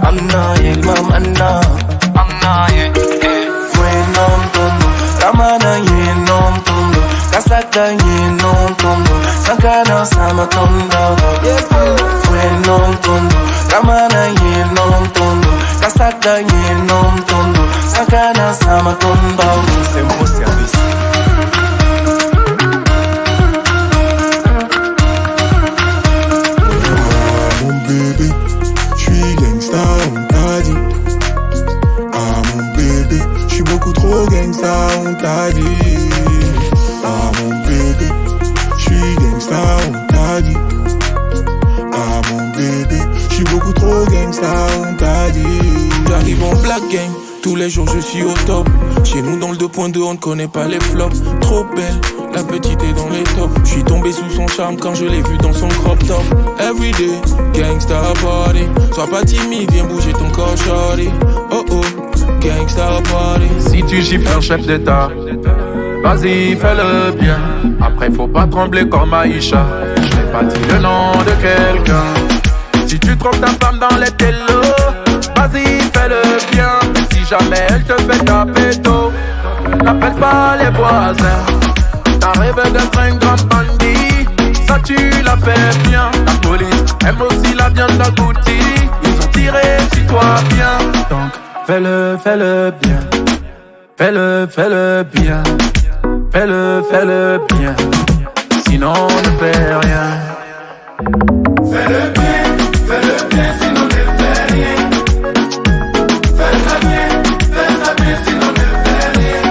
Anna yelmam Anna Fwenom tondo Ramana yenom tondo Kasaka yenom tondo Sankana sama tondo Fwenom tondo Ramana yenom tondo Kasaka yenom tondo Sankana sama tondo. C'est mon service. Mon bébé, j'suis gangsta, on t'a dit. Ah mon bébé, j'suis beaucoup trop gangsta, on t'a dit. Ah mon bébé, j'suis gangsta, on t'a dit. Ah mon bébé, j'suis beaucoup trop gangsta, on t'a dit. J'arrive en black gang, tous les jours je suis au top. Chez nous dans le 2.2 on ne connaît pas les flops. Trop belle, la petite est dans les tops. Je suis tombé sous son charme quand je l'ai vue dans son crop top. Everyday, gangsta party. Sois pas timide, viens bouger ton corps shorty. Oh oh, gangsta party. Si tu gifles un chef d'état, vas-y fais-le bien. Après faut pas trembler comme Aïcha. Je n'ai pas dit le nom de quelqu'un. Si tu trompes ta femme dans les télos, vas-y fais-le bien. Si jamais elle te fait taper tôt, n'appelle pas les voisins. T'arrives d'être un grand bandit, ça tu l'as fait bien. La police aime aussi la viande d'agouti. Ils ont tiré sur toi bien. Donc fais-le bien. Fais-le bien. Fais-le bien. Sinon on ne fait rien. Fais-le bien, sinon ne fais rien. Fais ça bien, sinon ne fais rien.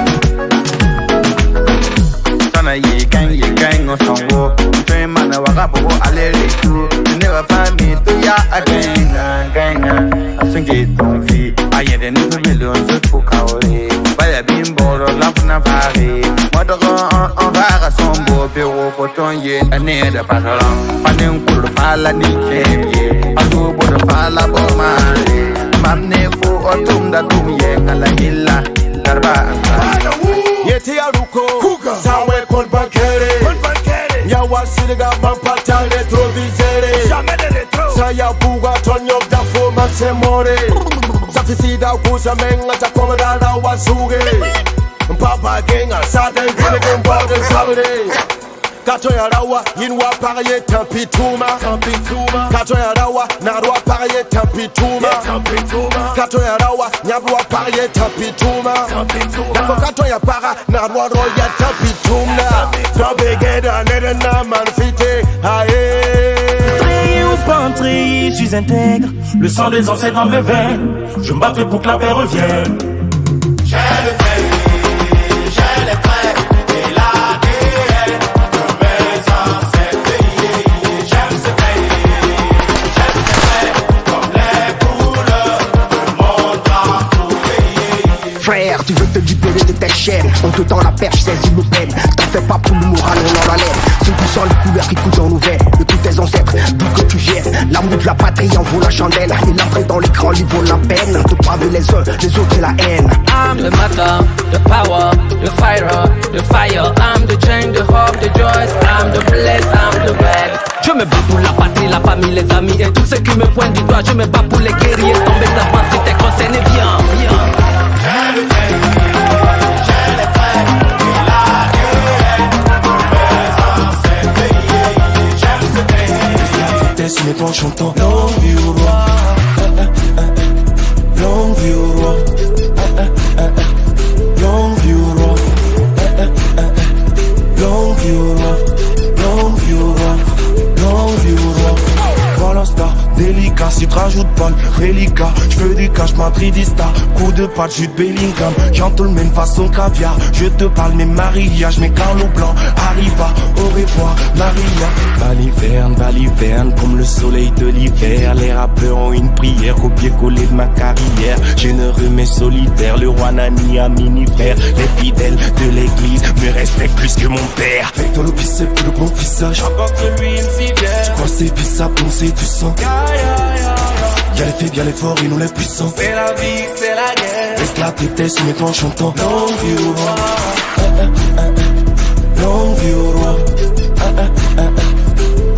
Sana ye gang on s'en va. Fais man waka pour aller les tours. You never find me to ya gang. I think it don't fit. I ain't in the million just for kaori. Baya bimbo la funa fari. Motogo on va son beau bureau pour ton ye. Année de pasaran. Panen kul fala ni kemye. Ago bodo fala bo mare. Mamne fo otum da tum ye ngala hilla. Darba Yeti aruko Sawe kon bankere Nyawa siniga mampata retrovisere Saya buga tonyok da fo maxemore Safisida kusa menga chakoma dala wasuge Papa genga sade gine bode sabere Kato ya rawa yinwa pariye tampituma Kato ya rawa narwa pariye tampituma Kato ya rawa nyabwa pariye tampituma Nako kato ya para narwa roya tampituma Tobegeda nede na manfite aye. Trié ou pas trié, je suis intègre. Le sang des ancêtres dans mes veines. Je me battrai pour que la paix revienne. J'ai le fait, j'ai les traits et l'ADN de mes ancêtres. J'aime ce pays, comme les couleurs de mon drapeau. Frère, tu veux te libérer de tes chaînes. On te tend la perche, saisis nos peines. T'en fais pas pour le moral, on en enlève. C'est tout sans les couleurs qui coulent dans nos veines. De tous tes ancêtres, d'où que tu viennes. L'amour de la patrie en vaut la chandelle. Et l'après dans l'écran, il vaut la peine. Te parler les uns, les autres et la haine. I'm the matter, the power, the fighter, the fire. I'm the change, the hope, the joys. I'm the blessed, I'm the bad. Je me bats pour la patrie, la famille, les amis. Et tous ceux qui me pointent du doigt, je me bats pour les guerriers. Tomber ta main si t'es concerné, viens. J'ai le fait, j'ai les traits et l'ADN de mes ancêtres. J'aime ce pays. T'es sur mes planches chantant Longue vie au roi. Longue vie au roi. Longue vie au roi. Longue vie au roi. Longue vie au roi. Longue vie au roi. Voilà star, délicat, si tu rajoutes pas le reliquat. J'veux du cash, madridista. Coup de patte, jus de Bellingham. Gentleman façon caviar. Je te parle mes mariages, mes carlos blancs. Arriva, au revoir, Maria. Valiverne, comme le soleil de l'hiver. Les rappeurs ont une prière, copier-coller de ma carrière. Généreux mais solitaire, le roi Nani à minifère. Les fidèles de l'église me respectent plus que mon père. Avec dans le bicep et le bon visage. Apporte lui une civière. Tu crois c'est pisse à poncer du sang. Y'a les faibles, y'a les forts et nous les puissants. C'est la vie, c'est la guerre. Laisse la pétesse sur mes plans chantant Longue vie au roi. Longue vie au roi.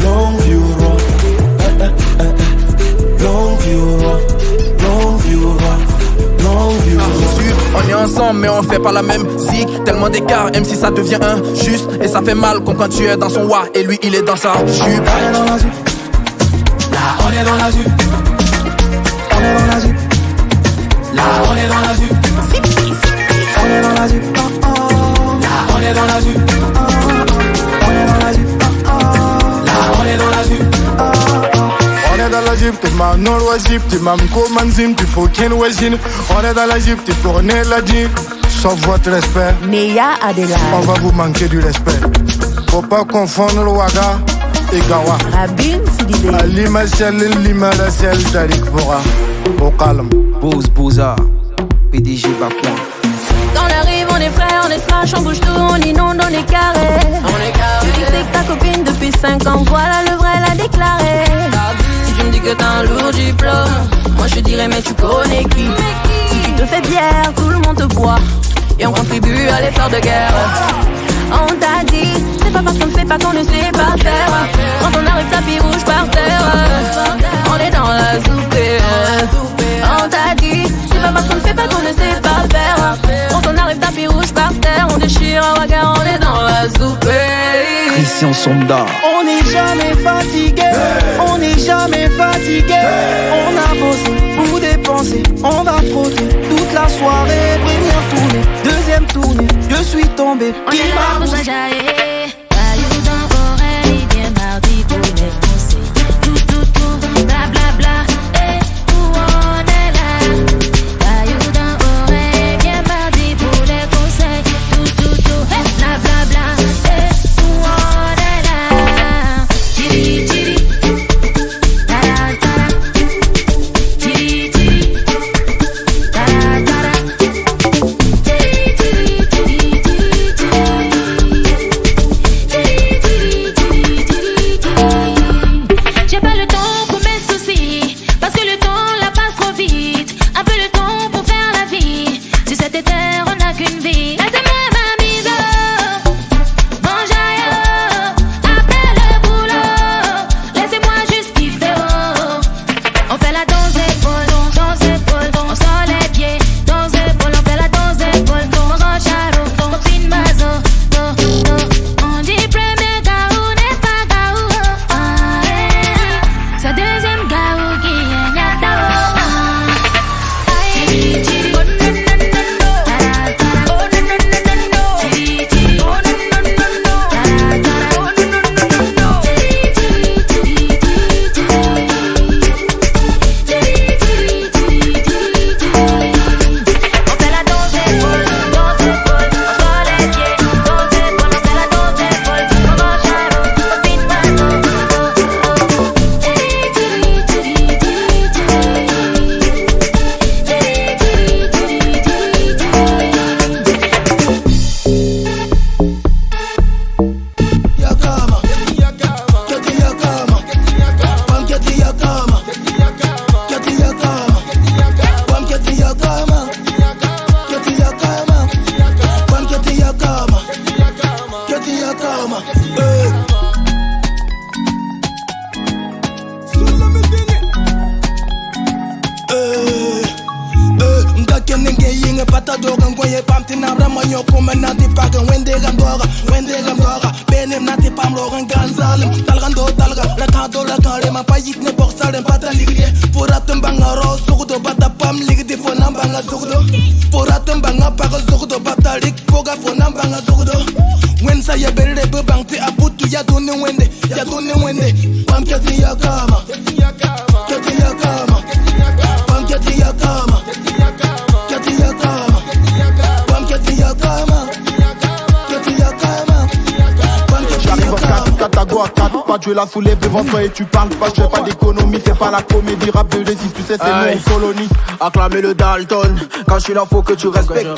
Longue vie au roi. Longue vie au roi. fait pas la même zik. Tellement d'écart, même si ça devient injuste. Et ça fait mal comme quand tu es dans son wa et lui il est dans sa jupe. On est dans la jupe. Là on est dans la jupe. On est dans la jupe. Là on est dans la jupe. On est dans la jupe. Là on est dans la jupe. On est dans la jupe. Là on est dans la jupe. On est dans la Jeep, t'es ma non-wajib, t'es ma mkomanzim, tu faut qu'une wajine. On est dans la Jeep, t'es pour la Jeep. Sauf votre respect, Meya Adela, on va vous manquer du respect. Faut pas confondre le Waga et Gawa. Rabin Sidibé, Ali Machel, Lima Rachel, Tariq Bora. Au calme. Bouz Bouza, PDG Bakouan. Dans la rive, on est frères, on est smash, on bouge tout, on inonde, on est carré. Tu dis que c'est ta copine depuis 5 ans, voilà le vrai, l'a déclaré. Si tu me dis que t'as un lourd diplôme, moi je dirais mais tu connais qui? Si tu te fais bière, tout le monde te boit, et on contribue à l'effort de guerre. On t'a dit, c'est pas parce qu'on ne fait pas qu'on ne sait pas faire. Quand on arrive, tapis rouge par terre. On est dans la soupe. On t'a dit, c'est pas parce qu'on ne fait pas qu'on ne sait pas faire. Quand on arrive, tapis rouge par terre. On déchire un regard, on est dans la soupe. Christian Sonda. On n'est jamais fatigué, on n'est jamais fatigué. On a bossé pour dépenser, on va frotter toute la soirée. Première tournée, deuxième tournée, je suis tombé. On est mort pour s'ajailler, caillou dans l'oreille, bien mardi pour les conseils. Tout, bla bla bla, et où on est là. Caillou dans l'oreille, bien mardi pour les conseils. Tout, bla bla bla, et où on est là. Tiri tiri, tara tara, tiri tiri, tara tara. J'ai pas le temps pour mes soucis, parce que le temps là passe trop vite. Un peu le temps pour faire la vie. Si c'était terre, on n'a qu'une vie. Laissez-moi ma mise, mange ailleurs, après le boulot. Laissez-moi juste kiffer, oh. On fait la danse épaule, on sort les pieds, danse épaule, on fait la danse épaule, on range charo, copine mazo, on dit premier gaou n'est pas gaou, c'est deuxième gaou qui est nyatao. On fait la danse épaule, on sort les pieds, danse épaule, on fait la danse épaule, on range charo, copine Yakama, Keti Yakama, Pam Keti Yakama, Keti Yakama, Pam Keti Yakama, Keti Yakama, Pam Keti Yakama, Keti Yakama. Mkakenge yinge pata doga ngoye pamti nabra manyo kuma nanti paga wende gamdora benem nanti pam logan ganzalim talgando talga la kado la kare ma payik ne borsalen pata ligye poratum banga ro sugdo pata pam ligdi fonam banga sugdo poratum banga paga sugdo pata lik poga fonam banga sugdo wen sa ya belle be bangti aputu ya donne wende pam keti yakama keti yakama pam keti yakama Keti Yakama, Pam Keti Yakama, Keti Yakama, Pam Keti Yakama. Katago à 4, pas de la soulève devant toi et tu parles pas, je fais pas d'économie, c'est pas la comédie, rap de D6, tu sais c'est mon coloniste. Acclamer le Dalton, quand je suis là faut que tu respectes.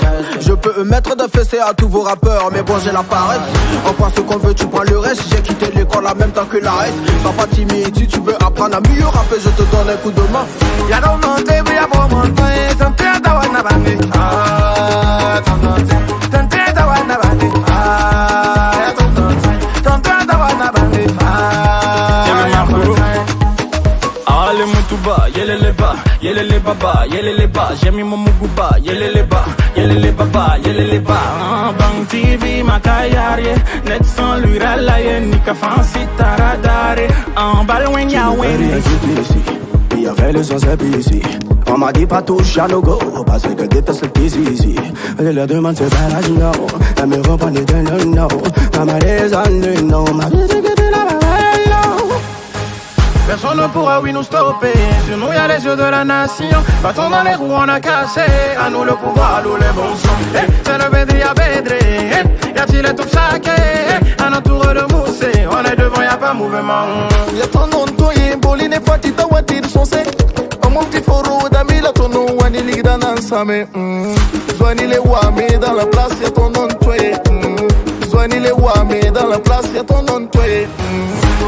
Je peux mettre de fessées à tous vos rappeurs, mais bon j'ai la paresse. On prend ce qu'on veut, tu prends le reste. J'ai quitté l'école en même temps que la reste. Sois pas timide, si tu veux apprendre à mieux rapper, je te donne un coup de main. Ya don't monte, voy a por monte, tante tawana bande. Ah, tante tawana bande. Ah, tante tawana bande. Ah, Allez, mon tout bas, y'a les yelele baba, yelele ba. J'ai mis mon muguba, yelele ba, yelele baba, yelele ba. Bang TV, ma kayari, net sans lui ralaye, ni ka fancy taradare. Balwen ya wen. Il y avait le sens ici. On m'a dit pas touche à nos go, parce que déteste le petit ici. Elle la demande c'est pas la gino, elle me reprend les deux non. Elle m'a des années non, ma vie c'est que t'es la personne ne pourra oui nous stopper. Sur nous y'a les yeux de la nation. Bâton dans les roues on a cassé. À nous le pouvoir, nous les bons sons. C'est le Bédri à Bédri. Y'a-t-il tout saqué? Un entour de moussé. On est devant, y'a pas mouvement. Y'a ton nom de toye, boline et fatita wati de son sé. Mon petit foro d'ami la ton nom, wani ligda nansame. Zwani les wame dans la place, y'a ton nom de toye. Zwani les wame dans la place, y'a ton nom de toye.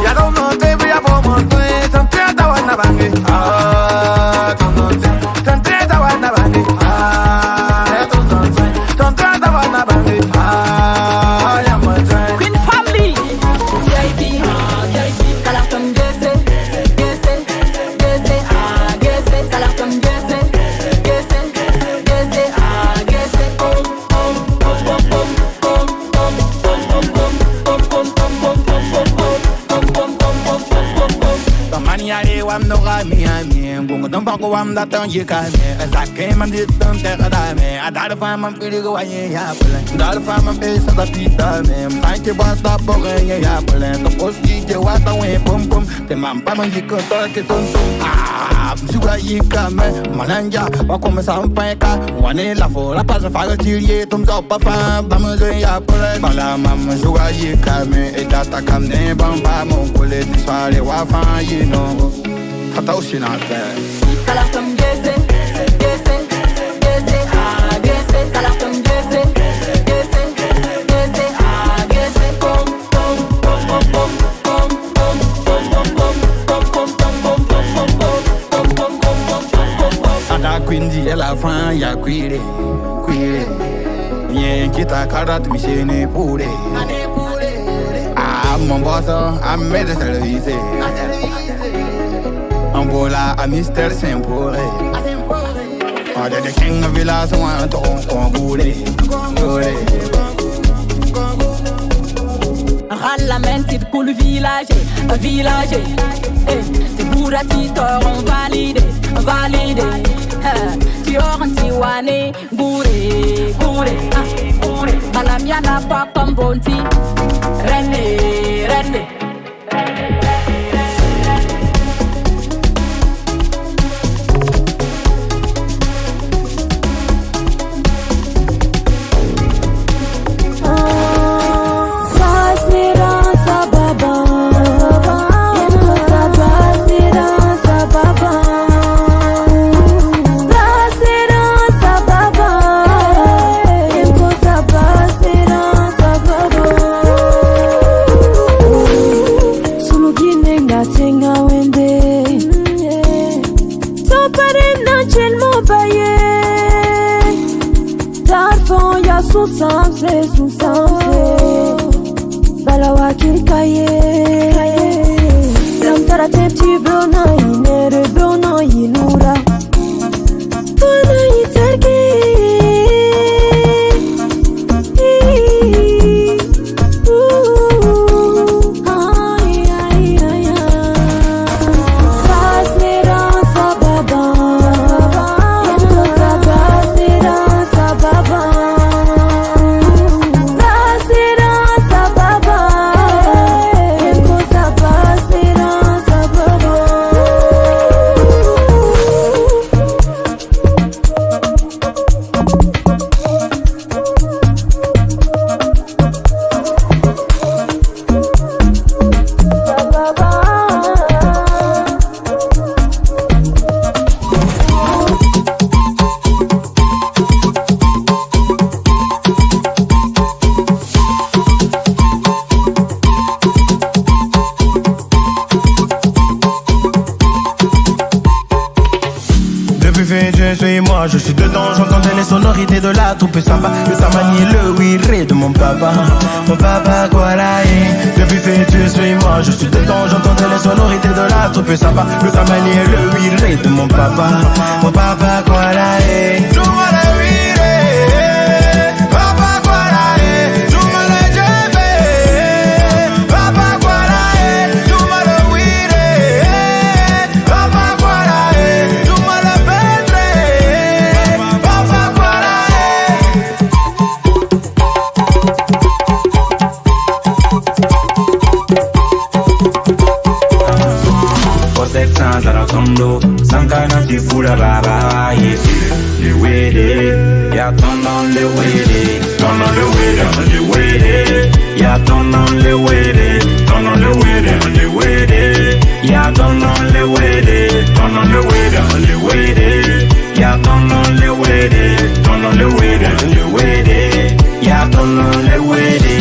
Y'a ton nom de toye, y'a ton nom de toye. T'entends ta wana bangi. Ah, ton nom de toye. T'entends ta wana bangi. Ah, y'a ton nom de toye. T'entends ta wana bangi. Ah, y'a mon toye. Queen Family. VIP, salam comme Gessé, Gessé, Gessé, ah Gessé, salam comme Gessé, Gessé, Gessé, ah Gessé, Maniare wam no rami ami, bungo don bako wam da tan yikame. Azake man dit tan terra da me. Adar fa man pili go aye ya pole. Dar fa man be sa da pita me. Fanke bata pore ya pole. To posti je wata we pom pom. Te man pa man yiko to ke ton ton. Ah, suga yikame. Mananja wa começar panka. Wane la fo la pasa fa tirie tum zo pa fa. Vamos ya pole. Bala mam suga yikame. E data kam ne bam pa mon kole ti soare wa fa no, fata aussi na terre. salam comme Gessé, Gessé, Gessé, ah Gessé, salam comme Gessé, Gessé, Gessé, ah Gessé, pom pom pom pom pom pom pom pom pom pom pom pom pom. Ada quindi ela fan ya quire, quire. Rien qui t'a carat mi scene pure. Ah mon boss, a me de service. Ambola a Mr. Sempore. Oh, the king of villas want to gure. Rallamène type pour le village, village. Tes bourrati t'auront validé, validé. Tu auras tiwané, gouré, gouré. Balamiana pas comme bonti. René, René. Je suis dedans, j'entendais les sonorités de la troupe samba. Le samani le wiré de mon papa Guaraï. Depuis fait tu suis moi, je suis dedans, j'entendais les sonorités de la troupe samba. Le samani le wiré de mon mon papa Guara, tu me le vire, papa Guara, tu me le lleve, papa Guara, tu me le vire, papa Guara, tu me le pendre, papa Guara. Sans aratondo, sankana ti fura baba yesi. Le wede, ya tonon le wede, tonon le wede, le wede, ya tonon le wede, tonon le wede, le wede, ya tonon le wede, tonon le wede, le wede, ya tonon le wede, tonon le wede, le wede, ya tonon le wede.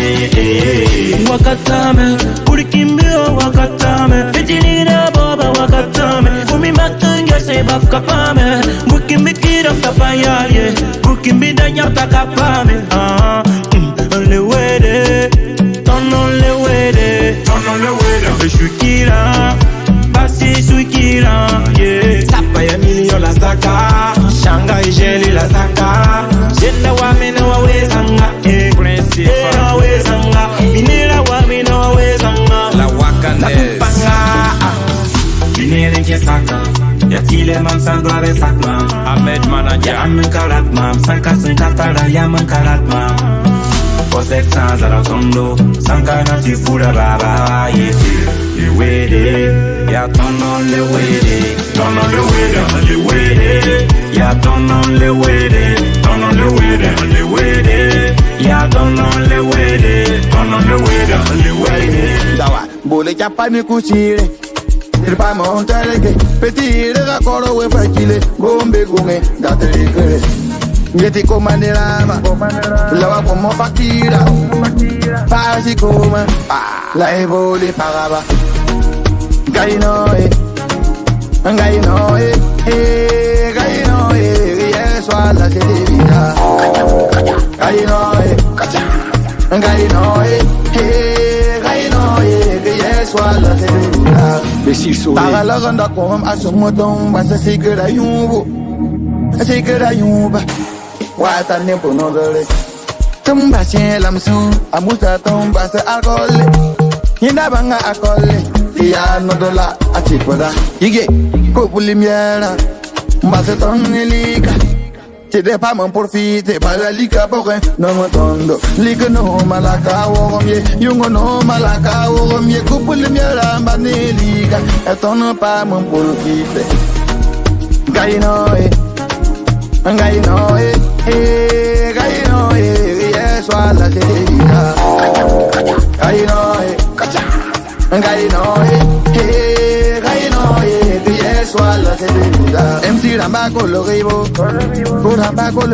Wakatame, urikimbio wakatame, ejinira baba wakatame, umi matanga se bakapame, mukimikira kapayaye, mukimida nyata kapame, le wede, tonon le wede, je suis kira, basi suis kira, yeah. Sapa ya milio la saka, Shanghai jeli la saka, Jenda wa mina wa wezanga, Ena wezanga, Binira wa mina wa wezanga, La Wakanese. Binere ke saka, ya tile mam sangwa be sakma, Ahmed Manager. ya amen karat mam, sanka tara ya man karat mam. Posek sans aratondo, sankana ti fura baba yesi. Le wede, ya tonon le wede, tonon le wede, le wede, ya tonon le wede, tonon le wede, le wede, ya tonon le wede, tonon le wede, le wede. Dawa, bole chapani kuchire. Irpa montareke, petire ga koro we fakile, gombe gunge, daterikere. Ngeti komanderama, lawa como fakira, pasi koma, la evole paraba. Gaino gaino gaino yes wala sedivida. Gaino gaino yes wala sedivida. Besiso. Parala ganda kom asumodon basa sikira yumbu. Sikira yumba. Wata nempo no dole. Tumba chela msu, amusa tumba se alcohol. Yinda banga alcohol. Ya no dola atipoda. Yige, kopuli miera. Mbase tonne liga. Te de pa man profite, pa la liga poche. No mo tondo. Liga no malaka wogomye. Yungo no malaka wogomye. Kopuli miera mbane liga. Etono pa man profite. Gaino gaino gaino yes wala sedida. Gaino gaino yes wala sedida. MC Ramba con le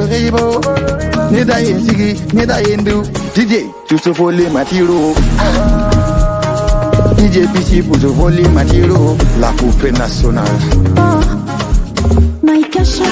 ribo, ni da yensigi, ni da yendu. DJ tu se folie matiro. DJ PC pour se voler matiro. La coupe nationale. My Kasha.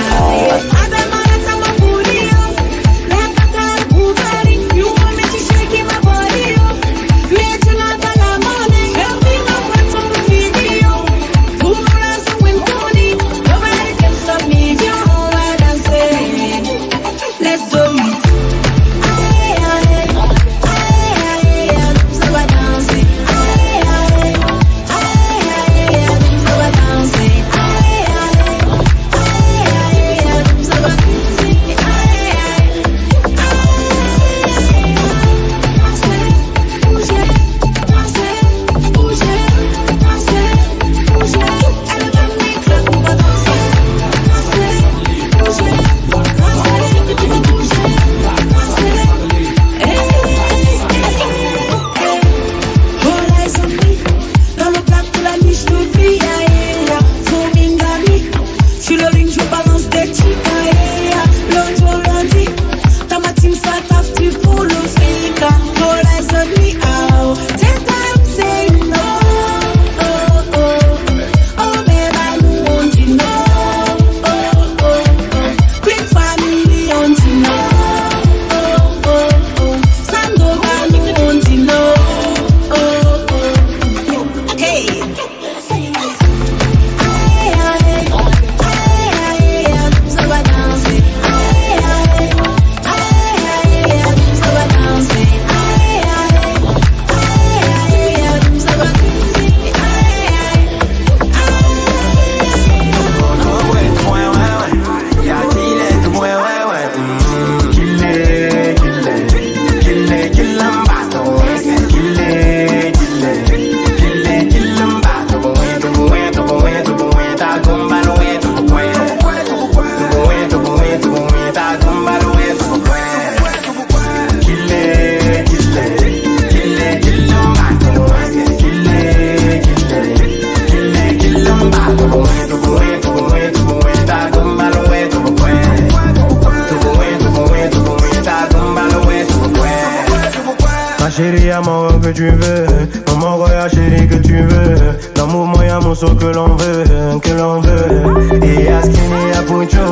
Dans le mouvement y'a mon son que l'on veut, que l'on veut. Et y'a Skinny, y'a Pucho,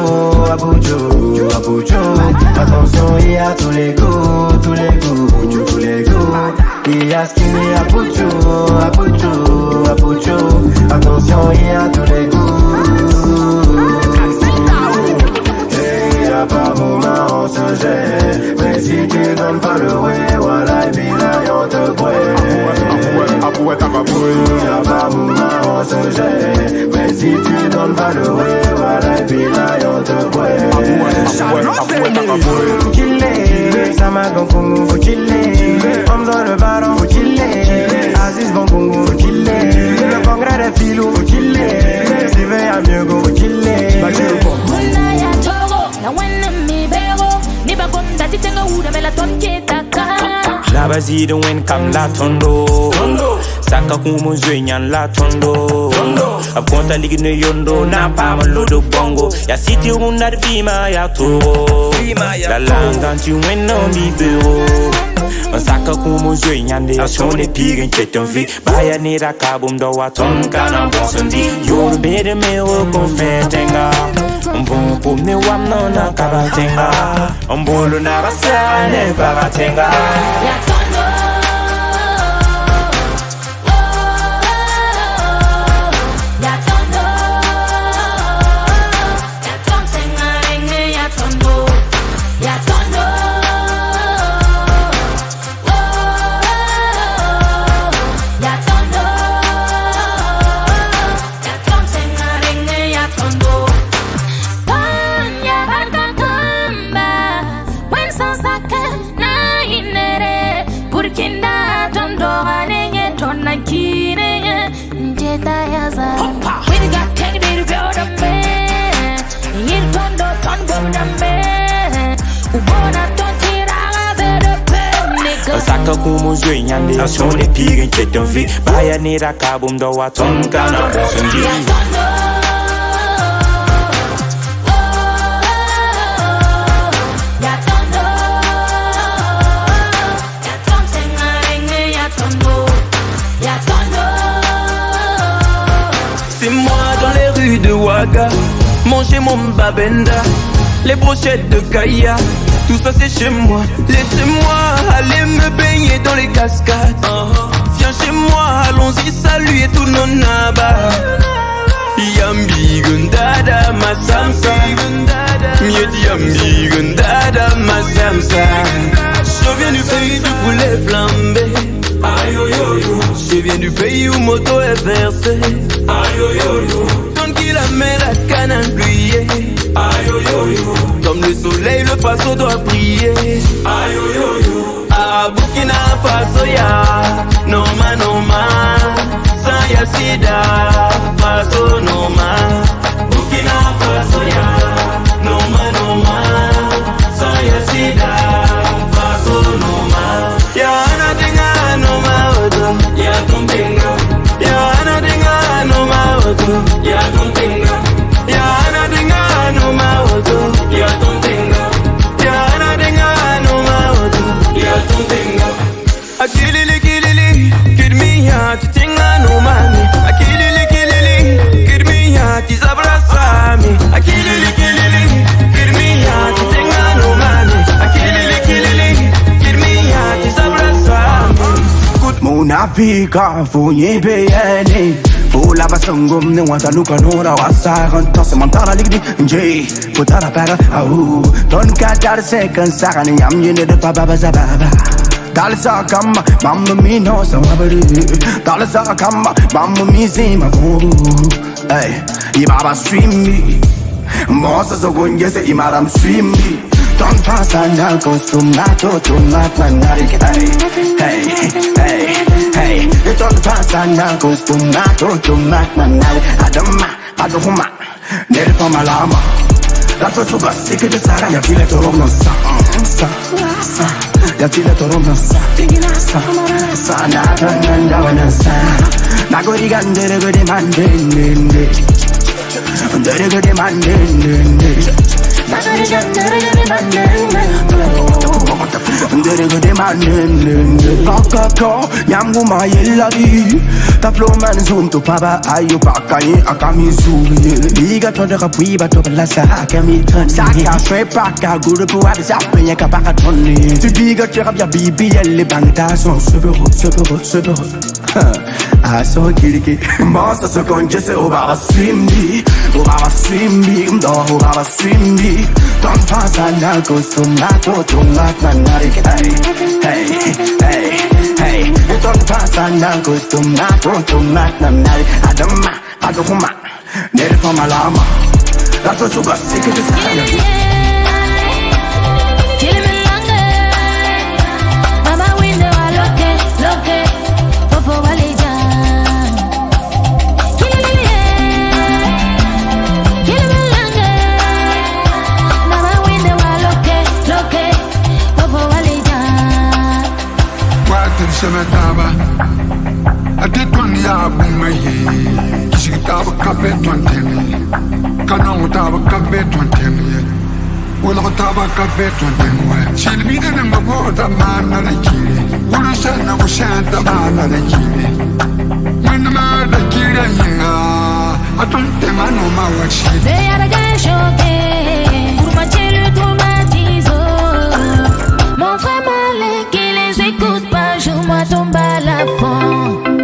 à Pucho, à Pucho. Attention, il y a tous les goûts, tous les goûts, tous les goûts. Et y'a Skinny, y'a Pucho, à Pucho, à Pucho. Attention, il y a tous les goûts. Et y'a pas moment, on se jette. Mais si tu donnes pas le way, voilà, et puis là, y'en te brûle. Y'a pas moment, on se jette. Mais si tu donnes pas le way, voilà, et puis là, y'en te brûle. Faut chiller, ça m'a gongongo, faut chiller. Homme dans le ballon, faut chiller. Aziz gongongo, faut chiller. Le congrès des filous, faut chiller. Si veut à mieux, go, faut chiller. La basi de wen kam la tondo Saka kumu zwenyan la tondo Aponta ligi ne yondo na pa malodo bongo Ya city una vima ya toro La langa tu wen no mi bureau Saka kumu zwenyan de asone pigen cheton vi Baya ni ra kabum do waton kana bonsondi Yoru bede me o konfetenga Mbon pou me wam no na kabatenga Mbolo na basa ne baratenga Saka kumu zwenyan de asone pigen cheton vi Baya ni ra kabum do waton kana bonsondi C'est moi dans les rues de Ouaga, manger mon babenda, les brochettes de Kaya, tout ça c'est chez moi. Laissez-moi aller me baigner dans les cascades. Viens chez moi, allons-y saluer tous nos nabas. Yambi gundada ma samsa, miedi yambi gundada ma samsa. Je viens du pays du poulet flambé. Je viens du pays où moto est versée. Quand qu'il a mis la canne à plier. Comme le soleil, le faso doit briller. À Burkina Faso, ya Noma, Noma. Sans ya sida, Faso, Noma. Burkina Faso, ya Noma, Noma. Sans ya sida, Faso, Noma. Ya Anadenga, Noma, Odo. Ya Tontenga. Ya Anadenga, Noma, Odo. Ya Tontenga. Ya Anadenga, Noma, Odo. Ya Tontenga. Ya Anadenga, Noma, Odo. Ya Tontenga. Akilili, kilili, kirmiya, titinga, no mami. Akilili, kilili, kirmiya, tizabrasami. Akilili, kilili, kirmiya, titinga, no mami. Akilili, kilili, kirmiya, tizabrasami. Mon Africa, faut y payer. Faut la basangum, ne wanta luka nora wasara. Tosse mantara ligdi, nje. Putara para, au. Don katar sekan sakani yam yene de baba zababa. Dalsa kamba, mamma mi no sawabari. Dalsa kamba, mamma mi zima vobu. Hey, ibaba stream me. Mosa so gunye imaram stream me. Don't pass on the costume, tomat manari. Hey, hey, hey. Don't pass on the costume, tomat manari. Adoma, nel pamalama. La tua suba si che te sarà, ya file toro non sa. Ya file toro non sa. Sa na na sa. Na go rigandere go de mandende. Ndere go de mandende. Na go rigandere go de mandende. Ndere manen Kakako Yamguma yelladi Ta flow man zoom to paba ayo pakani akamizu Liga to de rapui ba to la sa akami ton Saka straight paka guru po abi sa penya ka paka tonni Tu biga tira bia bibi elle bangta son super so kiriki Monster so conjesse o baba swimbi Mdo o baba swimbi Don't pass a na costumato Tungat na narik Hey Don't pass a na costumato Tungat na narik Adama, adokuma Nere for malama That's what you got sick of this kind Semetaba, I did one yard in my head. She got a carpet 20 minutes. Can't have a carpet 20 minutes. Will I have a carpet 20 minutes? She'll be the number one man on the key. Will I send a shant man on the key? When the man the key, I don't think I know my what she. They are a guy choqué. Pour matcher le tomatiso. Mon frère malais qui les écoute pas. Joue-moi ton balafon.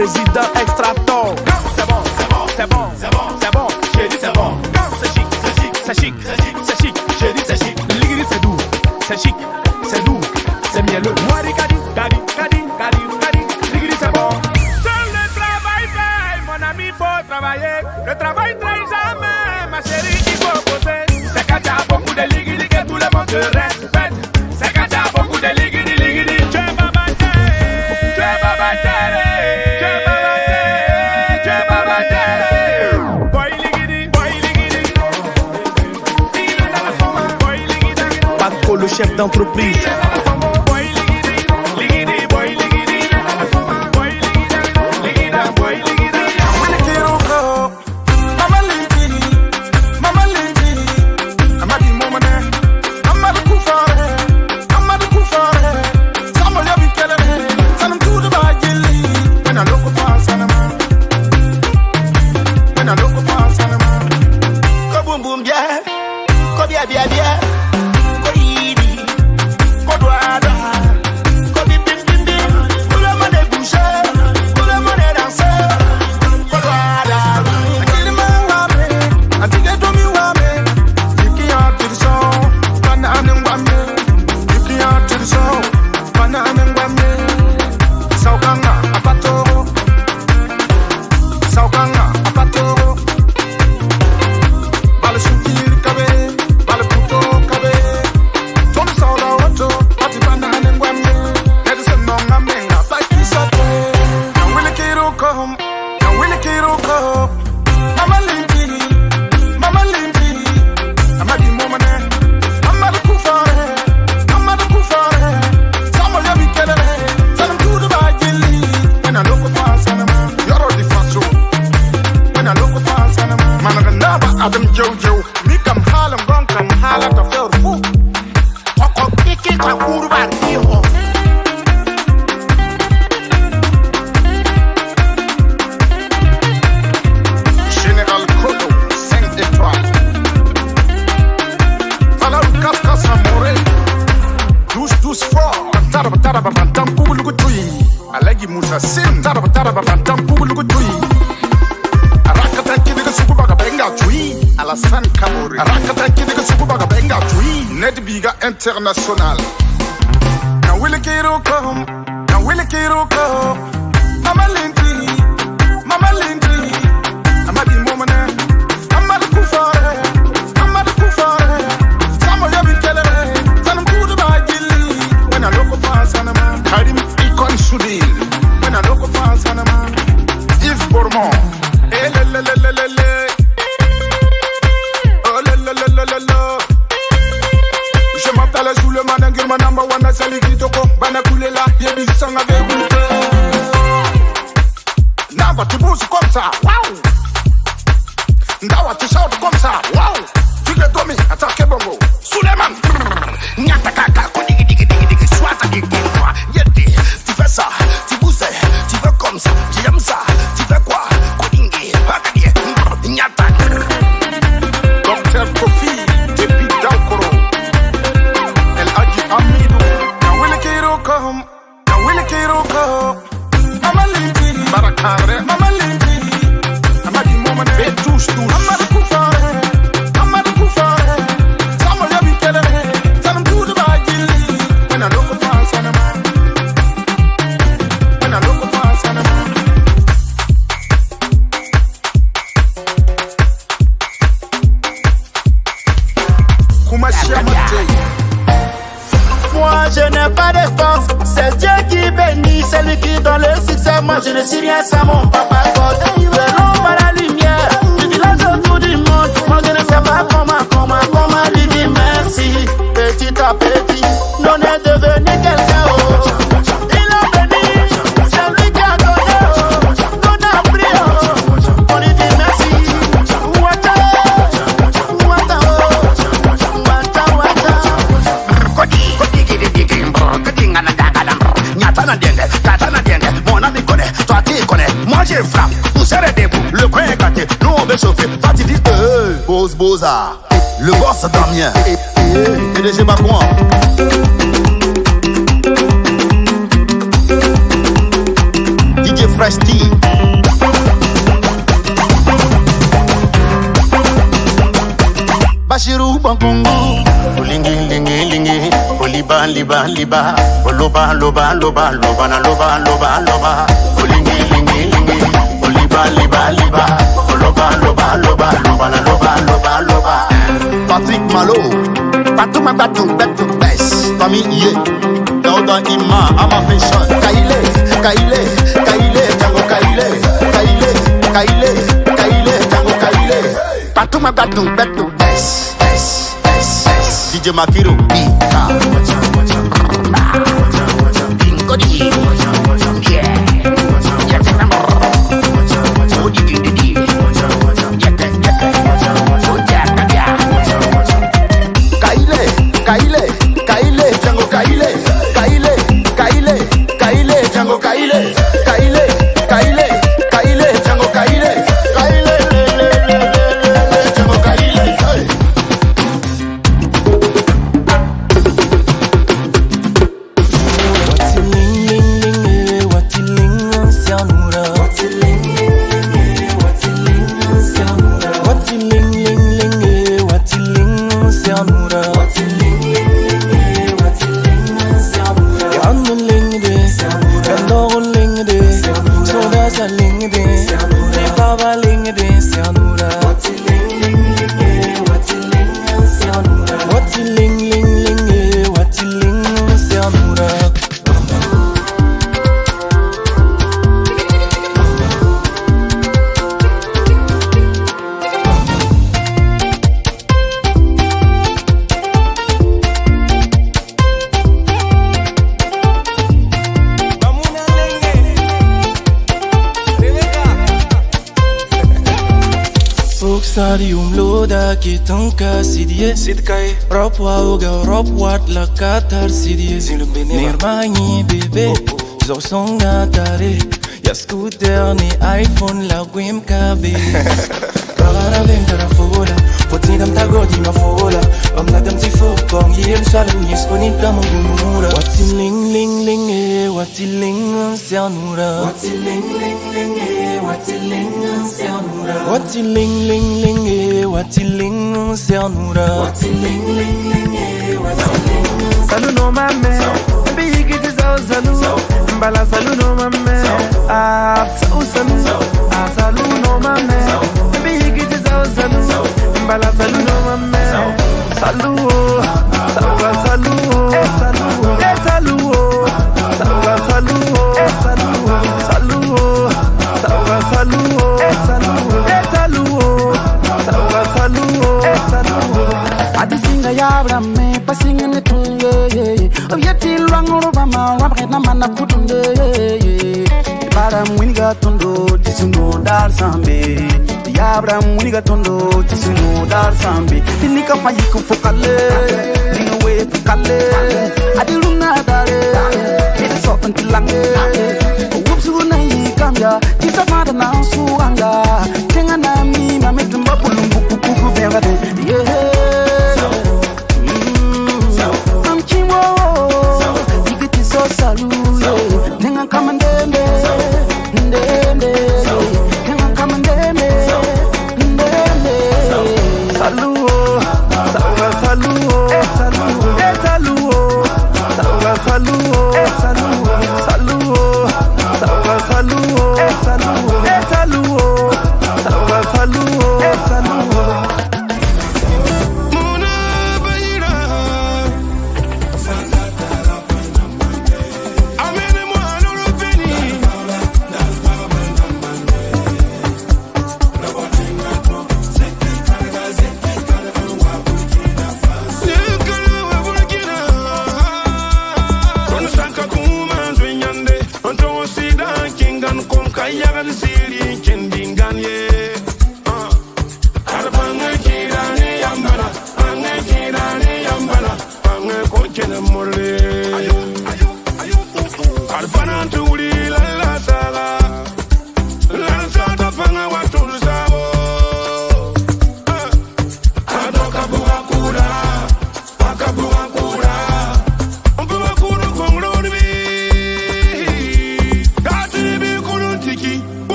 président extrator. C'est bon, c'est bon, c'est bon, c'est bon, c'est bon, j'ai dit c'est bon. C'est chic, c'est chic, c'est chic, c'est chic, c'est chic, j'ai dit c'est chic. Ligidi c'est doux, c'est chic, c'est doux, c'est mielleux. Wadi kadi, kadi, kadi, kadi, kadi, ligidi c'est bon. Seul le travail paye, mon ami, faut travailler. Le travail traîne jamais, ma chérie, il faut bosser. C'est quand t'as beaucoup de ligidi que tout le monde te respecte. C'est quand t'as beaucoup de ligidi, ligidi, tu es pas batté, tu es pas batté, tu es pas batté, tu es pas batté. Boy ligidi, boy ligidi, boy ligidi. Paco le chef d'entreprise. Boy ligidi, ligidi, boy ligidi, boy ligidi, ligidi, boy ligidi. Mama ligidi, mama ligidi. Amadi momane, amadi kufare, amadi kufare. Samo ya bikelele, sanam tudu bajili. Wena loko pa sanama, wena loko pa sanama. Ko boom boom yeah, ko bia bia bia, ko idi, ko douada, ko bim bim bim bim. Tout le monde est bouché, tout le monde est dansé, ko douada. Akili mawame, atige domi wame. Yiki ya tirso, pana anengwame. Yiki ya tirso, pana anengwame. Saukanga apatoro, saukanga apatoro. Bale sukiri kabe, bale puto kabe. Tomi saula oto, ati pana anengwame. Nedi se nonga menga, baki sote. Na wile kiro kom, na wile kiro kom. Mama limpi, mama limpi. Amadi momane, amadi kufare, amadi kufare. Samo ya bikelele, sanam tudu bajili. Wena loko pa sanama, yoro di faso. Wena loko pa sanama. Managa naba Adam Jojo, mi kam halam gon kam halata fer fu. Oko kiki kwa urban hiho. Général Kodo, 5 étoiles. Fala Kafka Samore. Douce fort. Tara tara bantam kubulugu tui. Alagi Musa Sim. Tara bantam kubulugu tui. Arakata kidiga sukubaga benga tui. Alassane Kamore. Arakata kidiga sukubaga benga tui. Ned Biga International. Na wile kiro kom. Na wile kiro kom. Mama Lindy. Mama Lindy. Amadi momane. Amadi kufare. Amadi kufare. Samo ya bikelele. Sanam kudu bajili. Wena loko fa sanama. Karim Ikon Sudil. Wena loko fa sanama. Yves Bourmont. Elelelelelele. Oh lelelelelele. Je m'appelle Souleymane Ngirma number one à Salikitoko. Bana Koulela. Yebi Sanga Verute. Namba tu bouges comme ça. Waouh. Ndawa tu sautes comme ça. Waouh. Tu le domis. Attaque bongo. Souleymane. Nyata kaka. Kodigi digi digi digi. Soit à digi quoi. Yeti. Tu fais ça. Tu bouges. Tu fais comme ça. J'aime ça. Tu fais quoi. Kodingi. Bakadi. Nyata. Docteur Kofi. Depuis Daukoro. El Hadji Amidou. Na wile kiro kom. Na wile kiro kom. Mama Lindy. Barakare. Mama Lindy. Amadi momane. Betouche touche. Amadi kufare. Amadi kufare. Samo ya bikelele. Sanam tudu bajili. Wena loko fa sanama. Wena loko fa sanama. Kumashi Amate. Moi je n'ai pas de force, c'est Dieu qui bénit, c'est lui qui donne le succès. Moi je ne suis rien sans mon papa God. De l'ombre à la lumière, du village autour du monde. Moi je ne sais pas comment lui dire merci. Petit à petit, on est devenu quelqu'un. Il a béni, c'est lui qui a donné, qu'on a pris. On lui dit merci. Wata, wata, wata, wata. Moi j'ai frappe, vous serez debout, le coin est gâté, nous on veut chauffer. Toi tu dis pose Boza, le boss Damien, PDG Babouan. DJ Prestige. Bashiru Bangungu, Lingi, Lingi, Lingi, Oliba, Liba, Liba, Oloba, Loba, Loba, Loba, na Loba, Loba, Loba, Lingi, Lingi, Lingi, Oliba, Liba, Liba, Oloba, Loba, Loba, Loba, na Loba, Loba, Loba. Patrick Malo, Patou ma Patou, Betou Bess, Famille Yé, Dauda Ima, Ama Fashion, Kaile, Kaile, Kaile, Django Kaile, Kaile, Kaile, Kaile, Django Kaile, Patou ma Patou, Betou Bess. DJ Makiro, Stadium loda kitanka sidie sidkai rapwa uga rapwat la katar sidie nirmani bébé zo songa tare ya scooter ni iPhone la gwim kabe para vem tara fola potinam tagodi ma fola nadam ti fokong yem salam yeskoni tamugura wati ling ling ling wati ling sianura wati ling ling ling wati ling sianura wati ling ling ling wati ling sianura wati ling ling ling wati ling salu no mame bi kiti salu mbala salu no mame salu salu no mame bi kiti salu mbala salu no mame salu salu salu salu salu Adisinga yabra me pasinga ne tunye Oyeti lwanguru bama wabret mana kutunde Bara mwiniga tondo tisuno dar sambe Yabra mwiniga tondo tisuno dar sambe Tinika fayiku fokale Dinga we fokale Adiluna dare Ita so antilange Wupsu na yikamya Tisa mada na suanga Tenga na mi mametumba pulumbu kukuku vengade Yeah Salu, nenga kamandeme, ndende, nenga kamandeme, ndende. Salu, salu, salu, salu, salu, salu, salu, salu, salu, salu.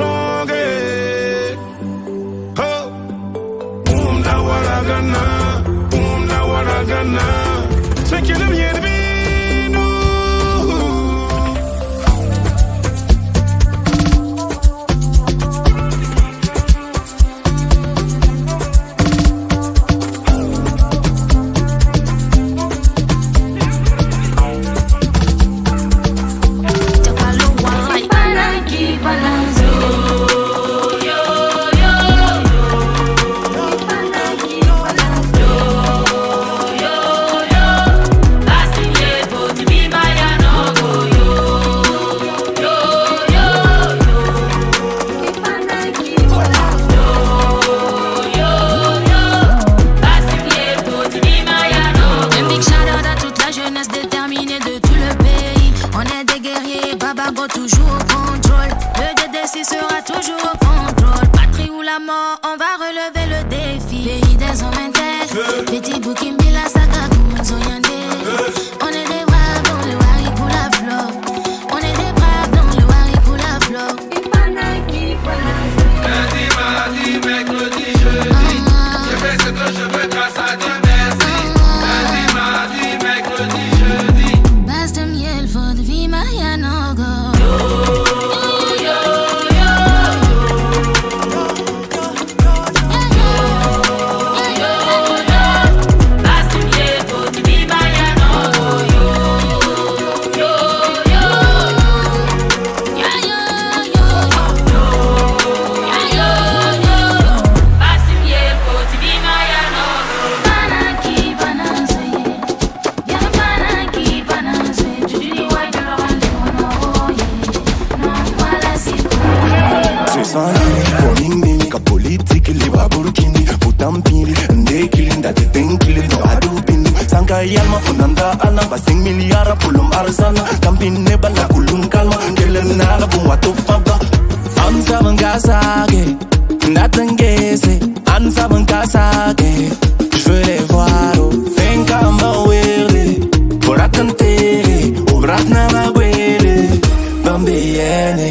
songe. Oh, umna waragana, umna waragana. Speaking of you to be. Toujours au contrôle, le DDC sera toujours au contrôle. Patrie ou la mort, on va relever le défi. Pays des hommes intègres, petit Bukimbi, la saga, Koumenzoyande. On est des braves dans le Wari pour la flore. On est des braves dans le Wari pour la flore. Lundi, mardi, mercredi, jeudi, je fais ce que je veux grâce à Dieu, merci. Lundi, mardi, mercredi, jeudi. Base de miel, faut de vie, Marianogo. Yalma funanda ana basing miliara pulum arzana kampine bala kulum kalma kelena bu watu papa ansa bangasage ndatengese ansa bankasage je veux les voir au venga mawele pour attenter au bratna mawele bambiene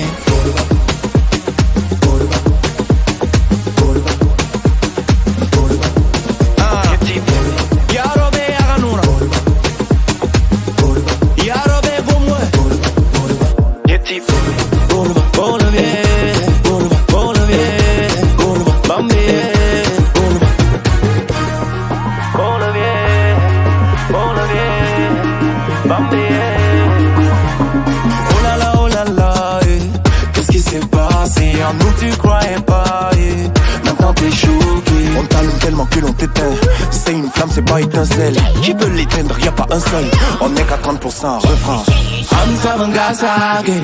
qui peut l'éteindre, y'a pas un seul. On est qu'à 30%, refrain. Ansa Bangasage,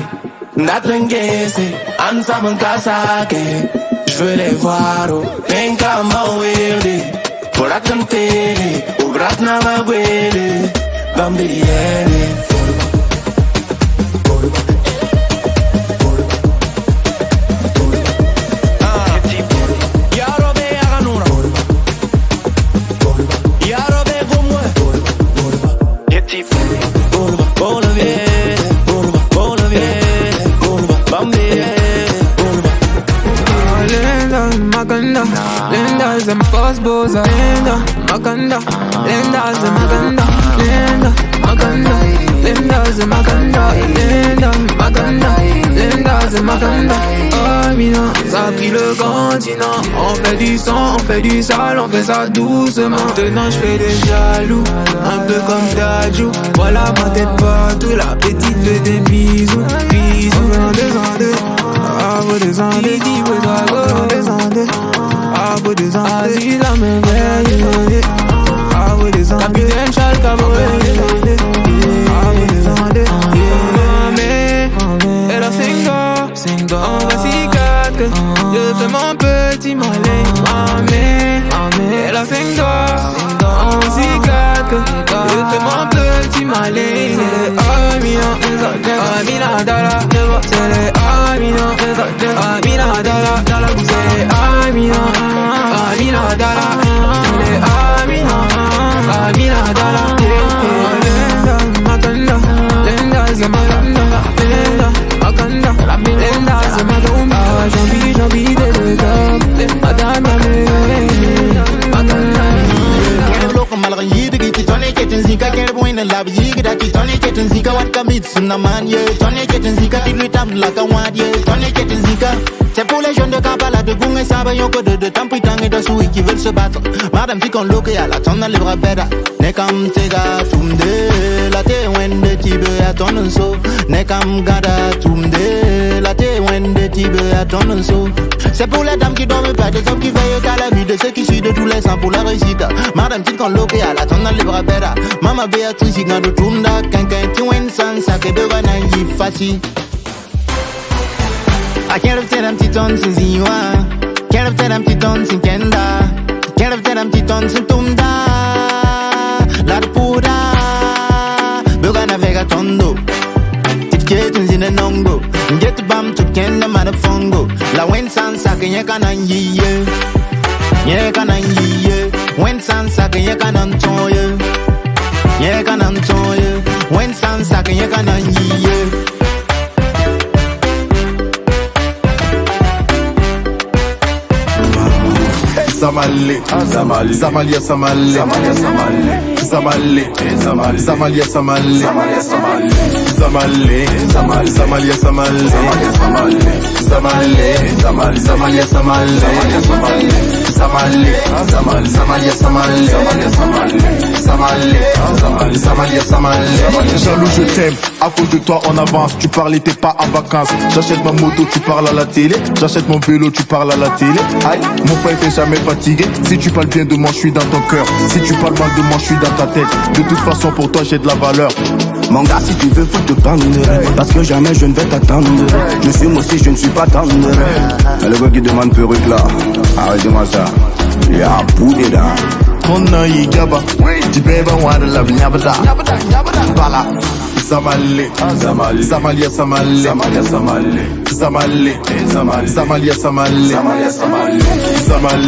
Natrengese, Ansa Bangasage. Je veux les voir au Venga Mawele, pour la canter, au Bratna Mawele, Bambiene. Linda's in my boss boza. Linda, Maganda. Linda's in Maganda. Linda, Maganda. Linda's in Maganda. Linda, Maganda. Linda's in Maganda. Oh, Mina, ça a pris le continent. On fait du sang, on fait du sale, on fait ça doucement. Maintenant je fais des jaloux, un peu comme Dajou. Voilà ma tête partout, la petite fait des bisous. Bisous, descendez, ah vous descendez, dis vous dois descendre. Ah vous descendez, Aziz la merveille. Ah vous descendez, Capitaine Charles Caboret. Ah vous descendez, mamé, elle a 5 ans, on va s'y gâter. Je fais mon petit malin, mamé, elle a 5 ans, on va s'y gâter. Je fais mon petit malin. C'est les Amina Dala, c'est les Amina Dala, Dala, c'est les Amina Dala, c'est les Amina Dala. Linda, Maganda, Linda, Maganda, Linda, Maganda, Linda, Maganda. zig that you turn it getting zika what commit na man yeah turn it getting zika till we tam like a one yeah turn it getting zika. C'est pour les jeunes de Kampala, de Goung et Saba, yon code de temps, pritang et de Soui qui veulent se battre. Madame, si qu'on loque à la tonne, les bras bêta. Nekam tega tumde, la te wende tibe à ton so. Nekam gada tumde, la te wende tibe à ton so. C'est pour les dames qui dorment pas, des hommes qui veillent qu'à la vue de ceux qui suivent de tous les sangs pour la réussite. Madame, si qu'on loque à la tonne, les bras bêta. Mama Béatrice, igna de tunda, quelqu'un qui wen sans sac et de vanille facile. I can't have said I'm Titon since you are. Can't have said I'm Titon since Kenda. Can't have said I'm Titon since Tunda. La Pura. Bugana Vega Tondo. Tiketins in the Nongo. Get bam to Kenda Madafongo. La Wen San Saka Yakanan ye. Yakanan ye. Wen San Saka Yakanan Toye. Yakanan Toye. Wen San Saka Yakanan ye. Samale, Samale, Samalia Samale, Samalia Samale, Samale, Samale, Samalia Samale, Samalia Samale, Samale, Samale, Samalia Samale, Samalia Samale, Samale, Samale, Samalia Samale, Samalia Samale, Samale, Samale, Samalia Samale, Samalia Samale, Samale, Samale, Samalia Samale. Jaloux, je t'aime. À cause de toi, on avance. Tu parles, t'es pas en vacances. J'achète ma moto, tu parles à la télé. J'achète mon vélo, tu parles à la télé. Aïe, mon frère t'es jamais fatigué. Si tu parles bien de moi, je suis dans ton cœur. Si tu parles mal de moi, je suis dans ta tête. De toute façon, pour toi, j'ai de la valeur. Mon gars, si tu veux, faut te prendre. Parce que jamais je ne vais t'attendre. Je suis moi aussi, je ne suis pas tendre. Le gars qui demande perruque là. Arrête-moi ça. Y'a poudé là. Kona yi gaba, Jibeba wada love nyabada, Bala, Samale, Samale, Samalia Samale, Samalia Samale, Samale, Samale, Samalia Samale, Samalia Samale, Samale,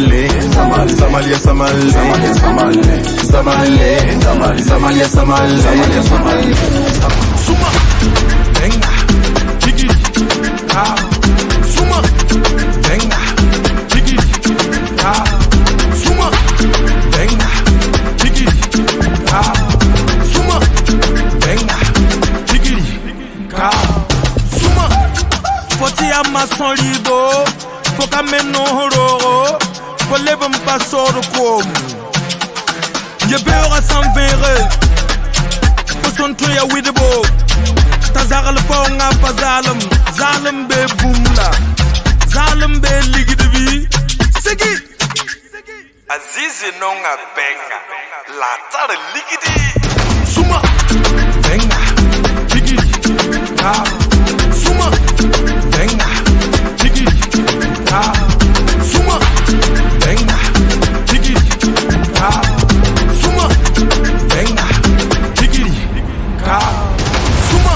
Samale, Samalia Samale, Samalia Samale, Samale, Samale, Samalia Samale, Samalia Samale. Suma, venga, chiki, ah, Suma, venga, chiki, ah, Suma. Venga, chiki, ah, Suma, venga, chiki, ah, Suma. Foti ama son lido, foka meno hororo, foleva mpasoro komu. Yebera san vere, foson tuya widebo. Tazarl ponga pazalam, zalam be bumla, zalam be ligidebi, sigi. Azizi nonga benga, la tare liquidi. Suma, benga, chiki, ah. Suma, benga, chiki, ah. Suma, benga, chiki, ah. Suma, benga, chiki, ah. Suma.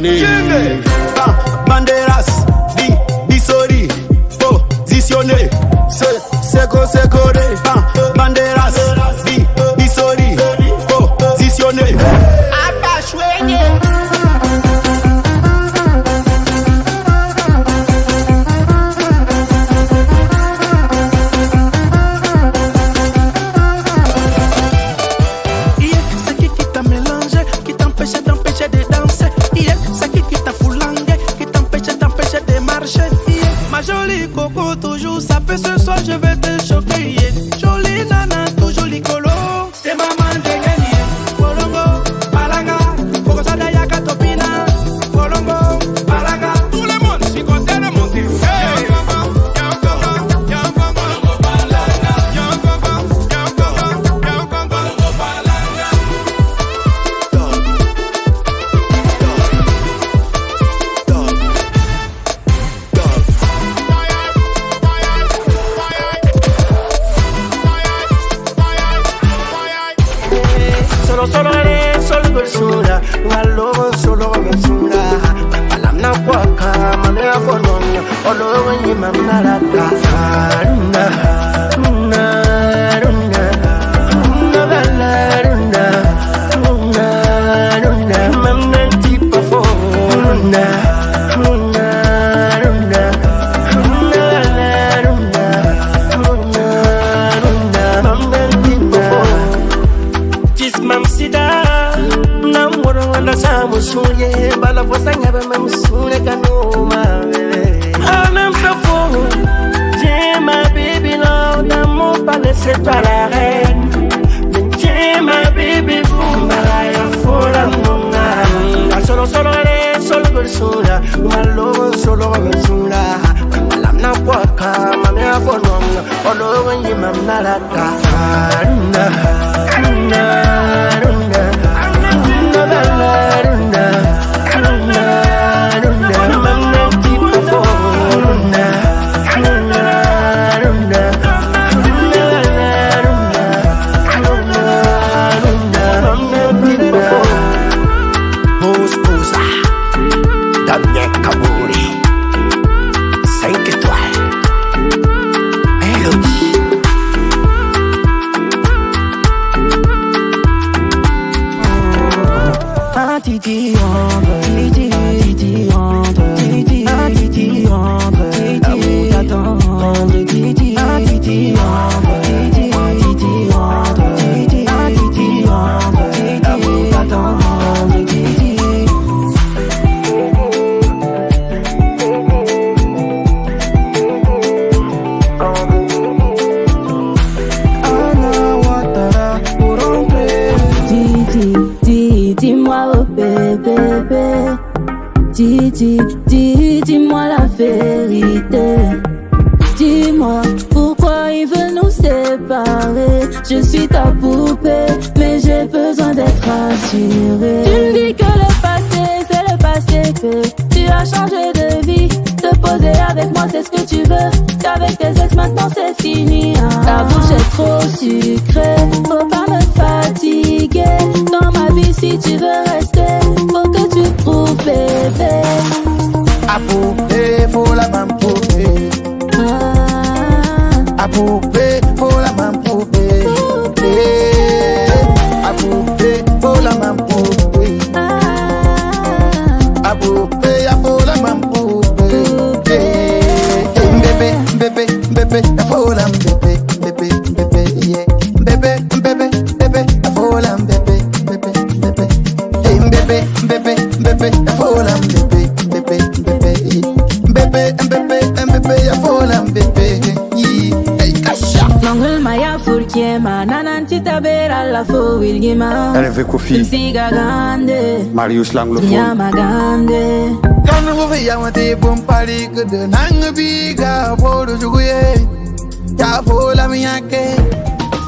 positionné. Banderas, Bisori, positionné. Seco, Banderas, Bisori, positionné. Ma jolie coco, toujours ça peut ce soir, je vais te choquer. Yeah. Jolie nana, toujours licolo. T'es maman de gagné. Bolongo, palanga, Bogosada yaka topina. Bolongo, palanga. Tout le monde, si côté de monter. Hey! Solo persona, solo persona. Alam na kwaka, mane afonon, olo wenye mamna Musuye bala fosanga ba musule kanoma bebe I'm so fou tiens ma baby là dans mon palais c'est toi la reine tiens ma baby boum balaya fola mona solo persona malo solo persona alam na kwaka mame afonom olo wenye mamna la ta Dis-moi la vérité. Dis-moi pourquoi il veut nous séparer. Je suis ta poupée, mais j'ai besoin d'être rassurée. Tu me dis que le passé, c'est le passé, que tu as changé de vie. Te poser avec moi, c'est ce que tu veux. Qu'avec tes ex, maintenant c'est fini. Ta bouche est trop sucrée, faut pas me fatiguer. Dans ma vie, si tu veux rester, faut que tu trouves bébé. A poupée, faut la main poupée. A poupée, faut la main poupée. A poupée, faut la main poupée. A poupée, faut la main poupée. Bébé, faut la bébé, yeah. Bébé, faut la bébé, bébé, faut la bébé. Mangul maya furkiema nananti tabera la fo wilgima. Hervé Kofi, Msiga gande Marius Langlophone, Yama gande. Kanu go ya mate bom pari ke de nang biga bodo juguye. Ya fola miyake.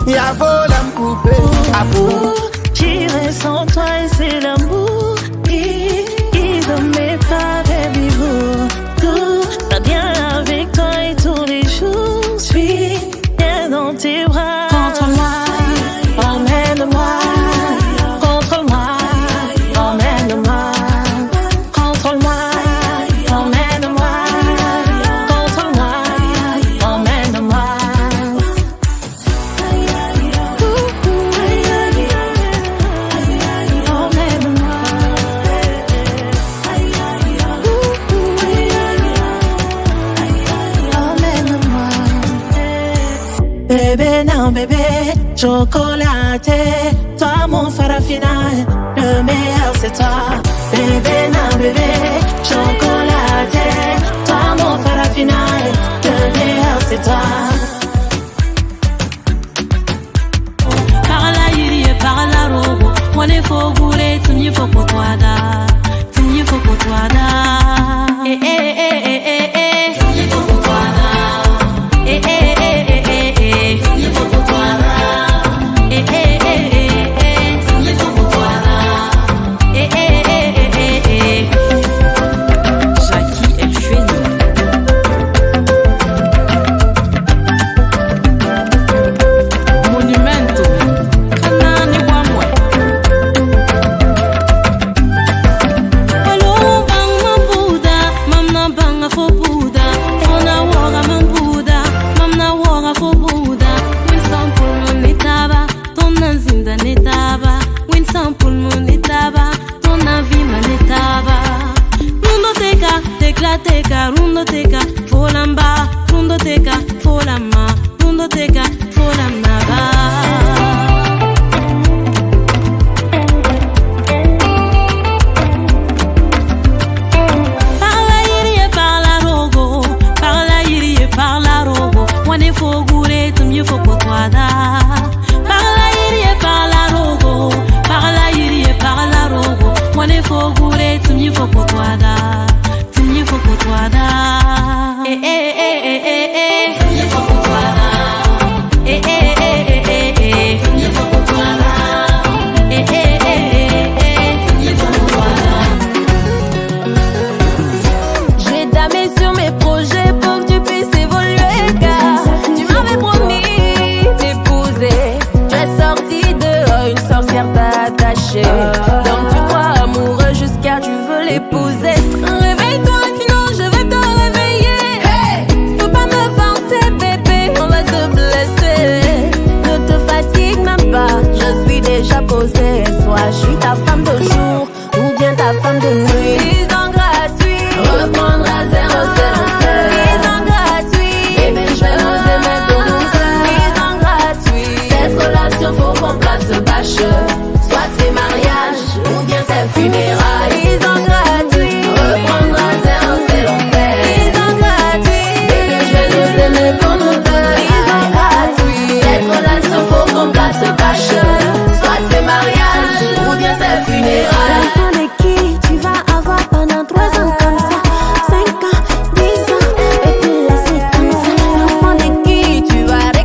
Ya fola mpupe. Amour, j'irai sans toi et c'est l'amour qui donne mes pas, baby boo. Tout va bien avec toi et tous les jours. Suis bien dans tes bras. Contre-moi, emmène-moi. Contre-moi, emmène-moi. Contre-moi, Bébé, non bébé, chocolaté. Toi mon farafina, le meilleur c'est toi. Bébé, non bébé, chocolaté. Toi mon farafina, le meilleur c'est toi. Par la yiri et par la robo, on est faux bourré, tout n'y faut pas toi da. Tout n'y faut pas toi da. Eh eh eh eh eh eh. Tout n'y faut pas toi da. Eh eh eh eh eh eh. Tout n'y faut pas toi da. Eh eh eh eh eh. Tout n'y faut pas toi da. Eh eh eh eh eh eh. Jackie El Chouino. Monumento. Kanani wamwe. Hello, bang Buddha, mamna banga for Buddha. Ona wora man Buddha, mamna wora for Buddha. Win sample mon etaba, ton zinda netaba. Win sample mon etaba, ton avi man etaba. Rundo teka, tekla teka, rundo teka, folamba, rundo teka, folama, rundo teka, folamnaba. Par la yiri et par la rogo, par la yiri et par la rogo, on est faux gouré, tout mieux faut pour toi da. Par la yiri et par la rogo, par la yiri et par la rogo, on est faux gouré, tout mieux faut pour toi da. Tout mieux faut pour toi da. Eh eh eh eh eh eh. Tout mieux faut pour toi da. Eh eh eh eh eh eh. Tout mieux faut pour toi da. Eh eh eh eh eh. Tout mieux faut pour toi da. J'ai damé sur mes projets pour que tu puisses évoluer, car tu m'avais promis d'épouser. Tu es sorti dehors, une sorcière t'a attaché. Donc tu crois amoureux jusqu'à tu veux l'épouser. Réveille-toi, sinon je vais te réveiller. Faut pas me forcer, bébé, on va se blesser. Ne te fatigue même pas, je suis déjà posée. Soit je suis ta femme de jour ou bien ta femme de nuit. Disant gratuit, reprendre à zéro, c'est l'enfer. Disant gratuit, bébé, je vais nous aimer pour nous faire. Disant gratuit, cette relation faut qu'on place ce bâche. Soit c'est mariage ou bien c'est funérailles. Disant gratuit, reprendre à zéro, c'est l'enfer. Disant gratuit, bébé, je vais nous aimer pour nous deux. Disant gratuit, cette relation faut qu'on place ce bâche. Soit c'est mariage ou bien c'est funérailles. L'enfant de qui tu vas avoir pendant 3 ans comme ça, 5 ans, 10 ans, et puis là c'est comme ça. L'enfant de qui tu vas et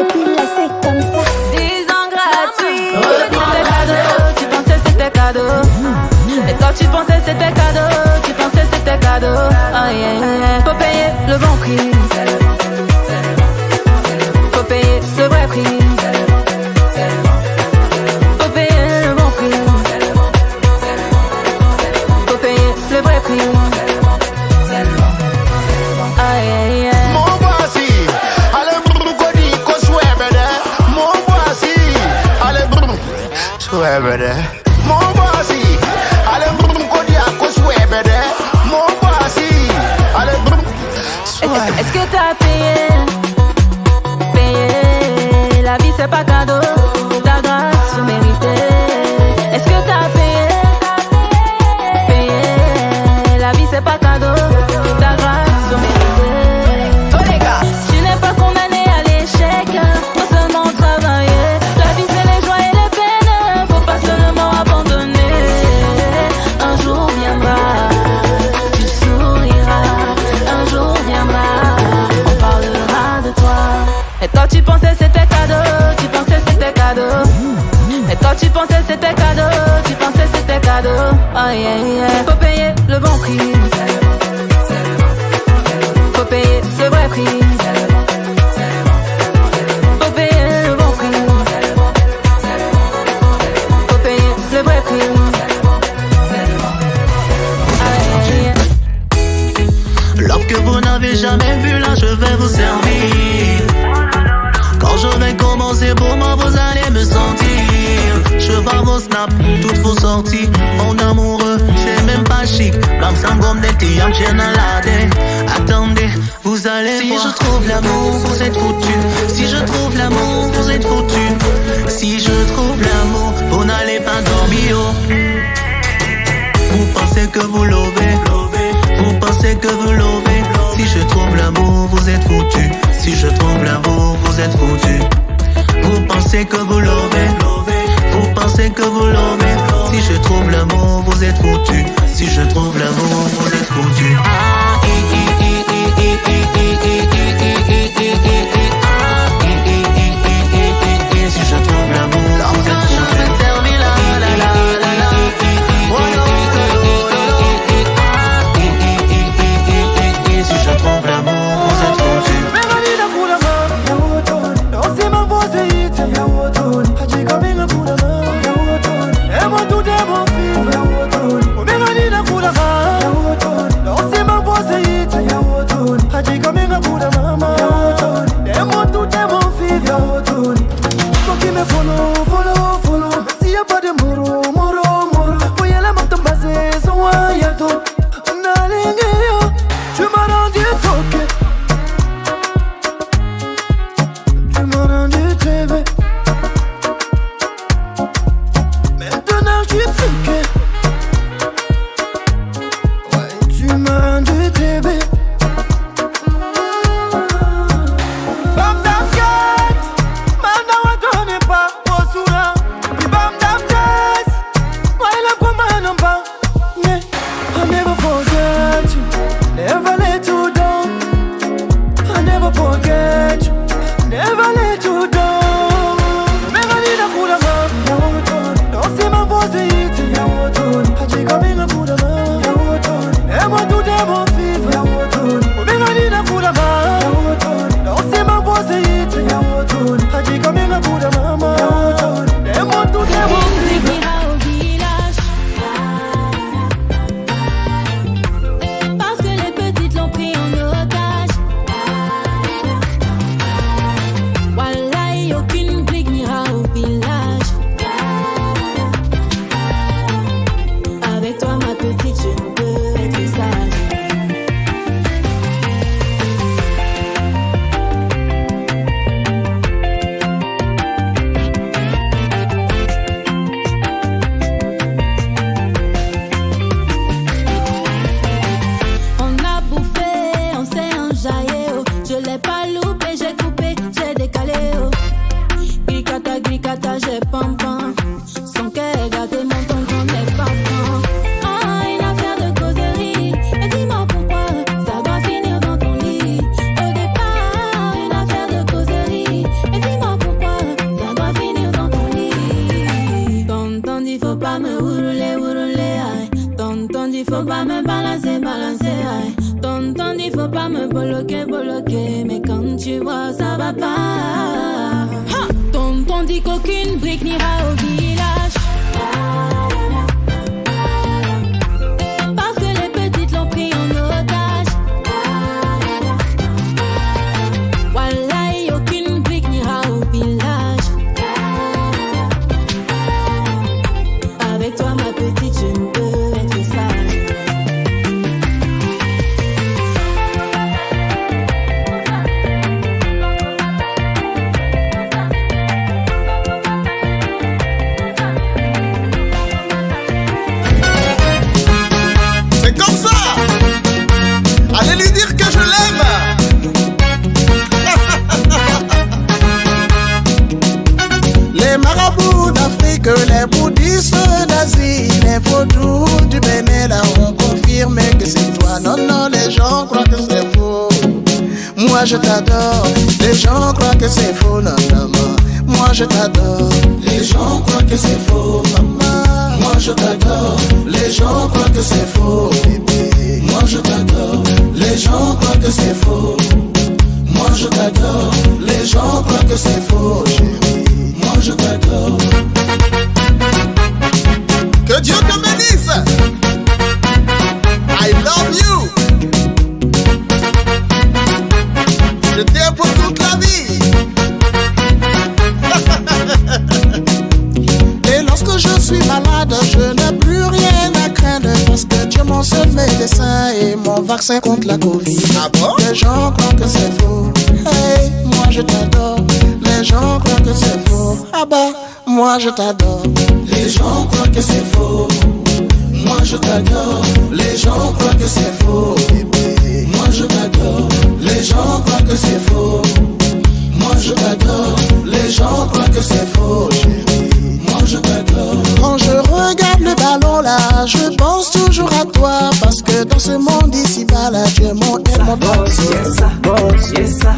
puis là c'est comme ça. 10 ans gratuits. Reprends tes cadeaux, tu pensais c'était cadeau. Et toi tu pensais c'était cadeau, tu pensais c'était cadeau. Oh yeah yeah. Faut payer le bon prix. Faut payer le vrai prix. Faut payer le bon prix. Faut payer le vrai prix. Ah yeah yeah. Mon voici, allez brrr, kodi, ko swebede. Mon voici, allez brrr, swebede. Mon voici, allez brrr, kodi, ko swebede. Mon voici, allez brrr, swebede. Est-ce que t'as payé? Payé, la vie c'est pas cadeau. Ta grâce faut mériter. Est-ce que t'as payé? Payé, la vie c'est pas cadeau. Ta grâce faut mériter. Oh les gars, tu n'es pas condamné à l'échec. Faut seulement travailler. La vie c'est les joies et les peines. Faut pas seulement abandonner. Un jour viendra, tu souriras. Un jour viendra, on parlera de toi. Et toi tu pensais c'était cadeau, tu pensais c'était cadeau. Et toi tu pensais c'était cadeau, tu pensais c'était cadeau. Oh yeah yeah. Faut payer le bon prix. Faut payer le vrai prix. Faut payer le bon prix. Faut payer le vrai prix. Ah yeah yeah. L'offre que vous n'avez jamais vue, là je vais vous servir. Quand je vais commencer pour moi, vous allez me sentir. Je vois vos snaps, toutes vos sorties. Mon amoureux, c'est même pas chic. L'homme sans gomme des tiens, tiens à la dé. Attendez, vous allez vous êtes foutus. Si je trouve l'amour, vous êtes foutus. Si je trouve l'amour, vous n'allez pas dormir. Vous pensez que vous lovez, vous pensez que vous lovez. Si je trouve l'amour, vous êtes foutus. Si je trouve l'amour, vous êtes foutus. Vous pensez que vous lovez, vous pensez que vous lovez. Si je trouve l'amour, vous êtes foutus. Si je trouve l'amour, vous êtes foutus. Si je trouve l'amour, vous êtes foutus. Si je trouve l'amour, vous êtes foutus. Mais quand tu vois ça va pas. Tonton dit qu'aucune brique n'ira au village. Parce que les petites l'ont pris en otage. Wallahi, aucune brique n'ira au village. Avec toi ma petite, je ne peux être sage. Que les bouddhistes d'Asie, les vaudous du Bénin ont confirmé que c'est toi. Non, non, les gens croient que c'est faux. Moi je t'adore, les gens croient que c'est faux, non, maman. Moi je t'adore, les gens croient que c'est faux, maman. Moi je t'adore, les gens croient que c'est faux, bébé. Moi je t'adore, les gens croient que c'est faux. Moi je t'adore, les gens croient que c'est faux, chérie. Moi je t'adore. Que Dieu te bénisse. I love you. Je t'aime pour toute la vie. Et lorsque je suis malade, je n'ai plus rien à craindre, parce que Dieu est mon seul médecin et mon vaccin contre la Covid. Ah bon? Les gens croient que c'est faux, Hey, moi je t'adore. Les gens croient que c'est faux. Ah bah, moi je t'adore. Les gens croient que c'est faux. Moi je t'adore. Les gens croient que c'est faux. Moi je t'adore. Les gens croient que c'est faux. Moi je t'adore. Les gens croient que c'est faux. Moi je t'adore. Quand je regarde le ballon là, je pense toujours à toi. Parce que dans ce monde ici bas là, tu es mon aide, mon boss. Yes sir, boss, yes sir,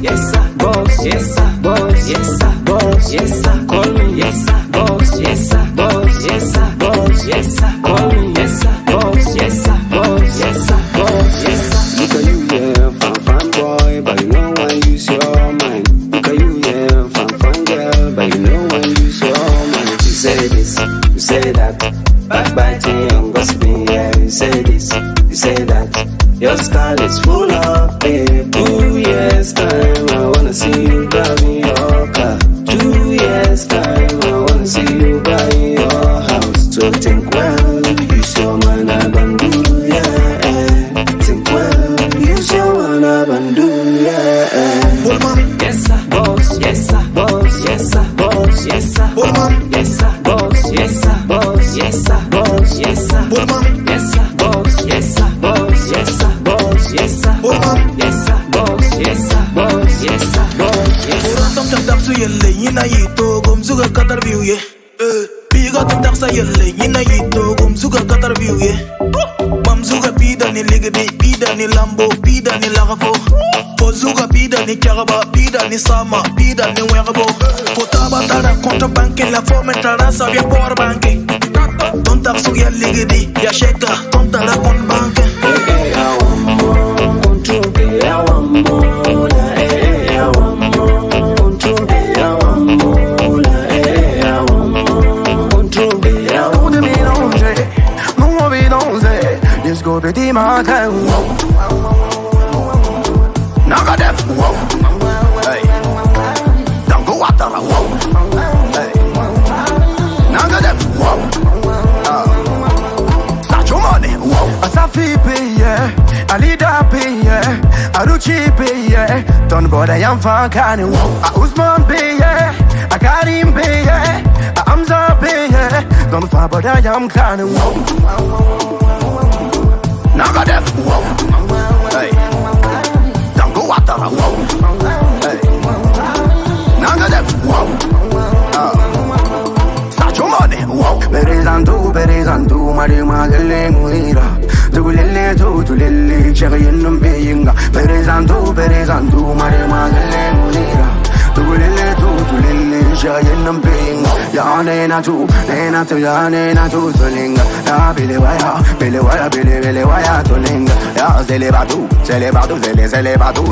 yes sir, boss, yes sir, boss, yes sir, boss, yes sir, call me, yes sir, boss, yes sir, boss, yes sir, boss, yes sir, call me, yes sir, boss, yes sir, boss, yes sir, boss, yes sir. Look at you, yeah, fine boy, but you know I use your mind. Look at you, yeah, fine girl, but you know I use your mind. You say this, you say that, backbiting and gossiping, yeah. You say this, you say that. Your style is full of babe. 2 years time, I wanna see you driving your car. 2 years time, I wanna see you buying your house. So think well, use your man abandu, yeah. Think well, use your man abandu, yeah. Yes sir, boss, yes sir, boss, yes sir, boss, yes sir, yes sir, boss, yes sir, boss, yes sir, boss, yes sir, yes sir, boss, yes sir, boss, yes sir, boss, yes sir, yes sir, boss, yes sir, boss, yes sir, boss, yes sir. Tam tam tak su yelle yina yito gum zuga katar view ye. Biga tam tak sa yelle yina yito gum zuga katar view ye. Bam zuga pida ni ligbi, pida ni lambo, pida ni lagafo. Po zuga pida ni karaba, pida ni sama, pida ni werabo. Kotaba tara konta banke la forme tara sabia por banke. Ton tak su yelle ligbi, ya sheka, ton tara kon banke. Disco petit matin, Naga def, hey. Dango watara, hey. Naga def, Sacho money, Asafi paye, Alida paye, Aruchi paye, Don Boda yam fakani, Usman paye, Akarim paye, Amza paye, Don Faboda yam kani. Naga def, hey. Dango watara, hey. Naga def, Sacho money, Berizantu, Marima Lele Muira. Tulele, Tulele, Cherry no Bayinga. Berizantu, Marima Lele Muira. Tulele, Cherry no Bayinga. Yana tu, Yana tu, Solinga. Ya Billy Waya, Tolinga. Ya Zelebatu,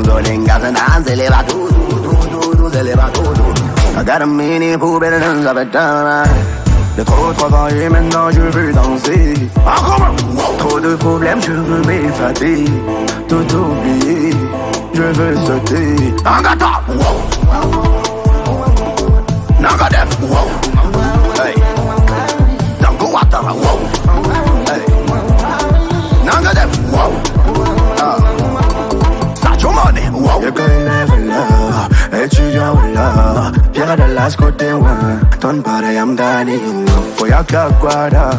Zolinga. Zana Zelebatu, I got a mini pool better than Zabatana. J'ai trop travaillé, maintenant je veux danser. Trop de problèmes, je veux m'effacer. Tout oublier, je veux sauter. Angata, Nagadef, hey. Dango Watara, hey. Nagadef, Sacho Money, you can never love. Étudiant là, Pierre de las côté loin. Ton pare am dani. Foya kakwada,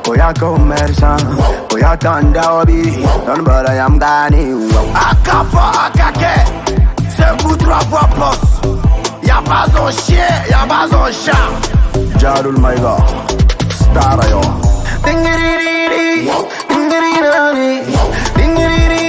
foya commerçant, foya tandaobi. Ton pare am dani. Akapa akake, c'est pour 3 fois plus. Y'a pas un chien, y'a pas un chat. Jarul Maiga, Starayo. Dingiri, dingiri, dingiri, dingiri.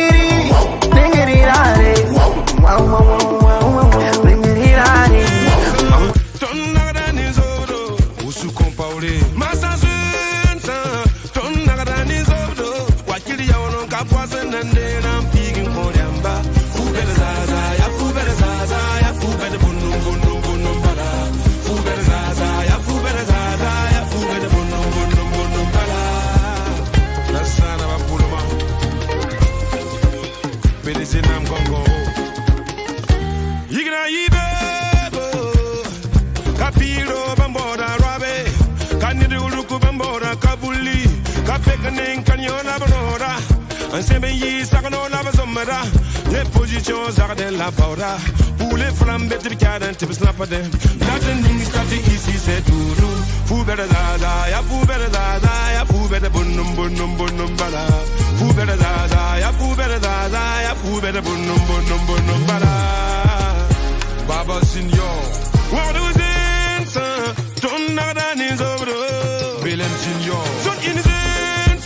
Les positions jardin la paura. Pour les flammes, tu regardes, tu peux snapper them. Nothing ici, c'est tout nous. Fou belle zaza, ya fou belle zaza, ya fou belle bonum bonum bonum bala. Fou belle zaza, ya fou belle zaza, ya fou belle bonum bonum bonum bala. Baba Signor, what do you think? Don't know that is over. Willem Signor, don't innocent.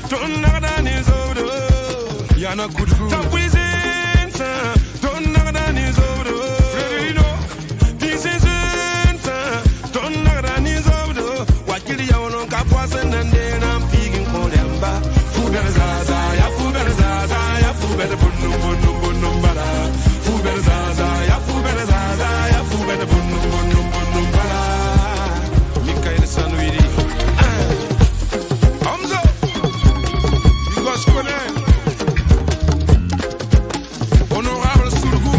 Don't know that is over. You're not good food. Top within, don't know that is over. Freddy, this is it. Don't know that is over. What kill you on Capuasan and then I'm picking Kodamba. Fuber Zaza, ya Fuber Zaza, ya Fuber Bunum Bunum Bunum Bala. Fuber Zaza, ya Fuber Zaza, ya Fuber Bunum Bunum Bunum Bala. Mikael Sanuiri. Hamza, you got square. Honorable Soulgou.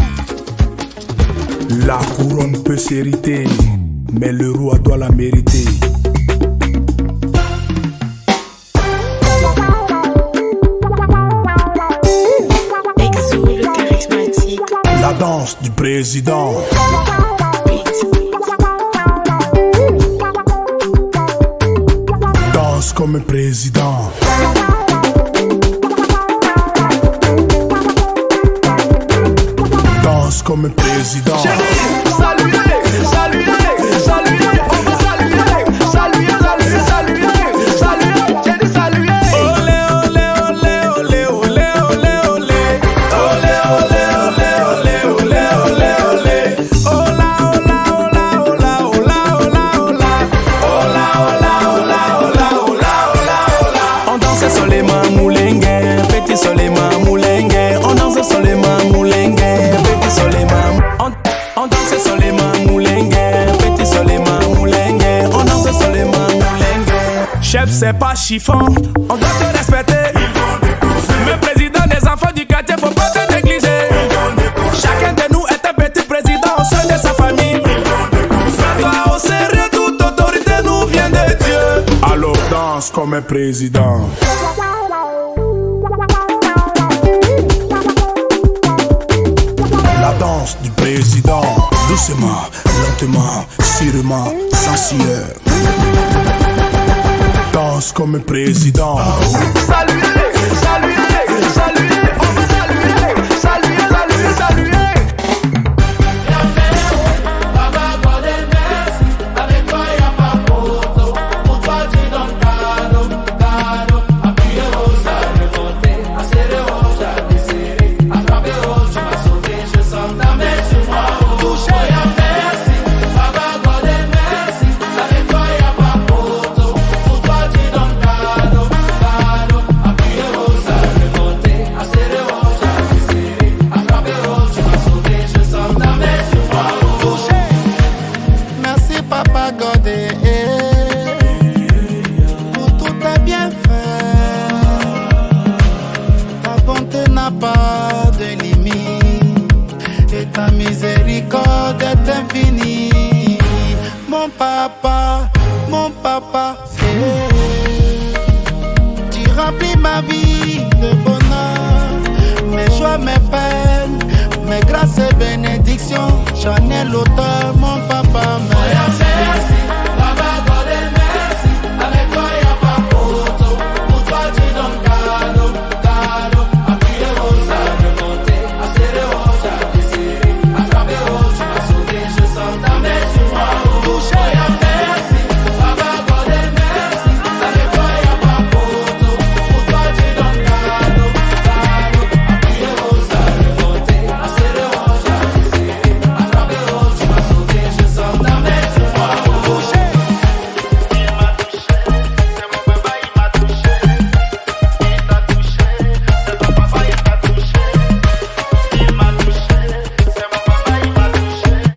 La couronne peut s'hériter, mais le roi doit la mériter. Exo, le charismatique. La danse du président. Danse comme un président. Danse comme un président. Saluez, saluez, saluez, on peut saluer, saluer, saluer, saluer, saluer, j'ai dit saluer. Olé, olé, olé, olé, olé, olé, olé, olé, olé, olé, olé, olé, olé, olé, ola, ola, ola, ola, ola, ola, ola, ola, ola, ola, ola, ola, ola. On danse sur les mamoulengues, petit sur les mamoulengues, on danse sur les mamoulengues. On danse sur les mamoulengues, petit sur les mamoulengues, on danse sur les mamoulengues. Chef, c'est pas chiffon, on doit te respecter. Le président des enfants du quartier, faut pas te négliger. Chacun de nous est un petit président au sein de sa famille. Fais-toi au sérieux, toute autorité nous vient de Dieu. Alors danse comme un président. La danse du président. Doucement, lentement, sûrement, sans sueur. Danse comme un président. Saluez, saluez, saluez, on peut saluer, saluer, saluer, saluer. Avec toi y'a pas photo, pour toi tu donnes cadeau, cadeau. Appuyer rose à remonter, acérer rose à desserrer. Attraper rose, tu m'as sauvé, je sens ta main sur moi. Toucher y'a merci, Baba God et merci. Avec toi y'a pas photo, pour toi tu donnes cadeau, cadeau. Appuyer rose à remonter, acérer rose à desserrer. Attraper rose, tu m'as sauvé, je sens ta main sur moi. Toucher. Merci Papa Godé pour tout tes bienfaits. Ta bonté n'a pas de limite et ta miséricorde est infinie. Mon papa, tu remplis ma vie de bonheur, mes joies, mes peines, mes grâces et bénédictions. J'en ai l'auteur, mon papa, merci.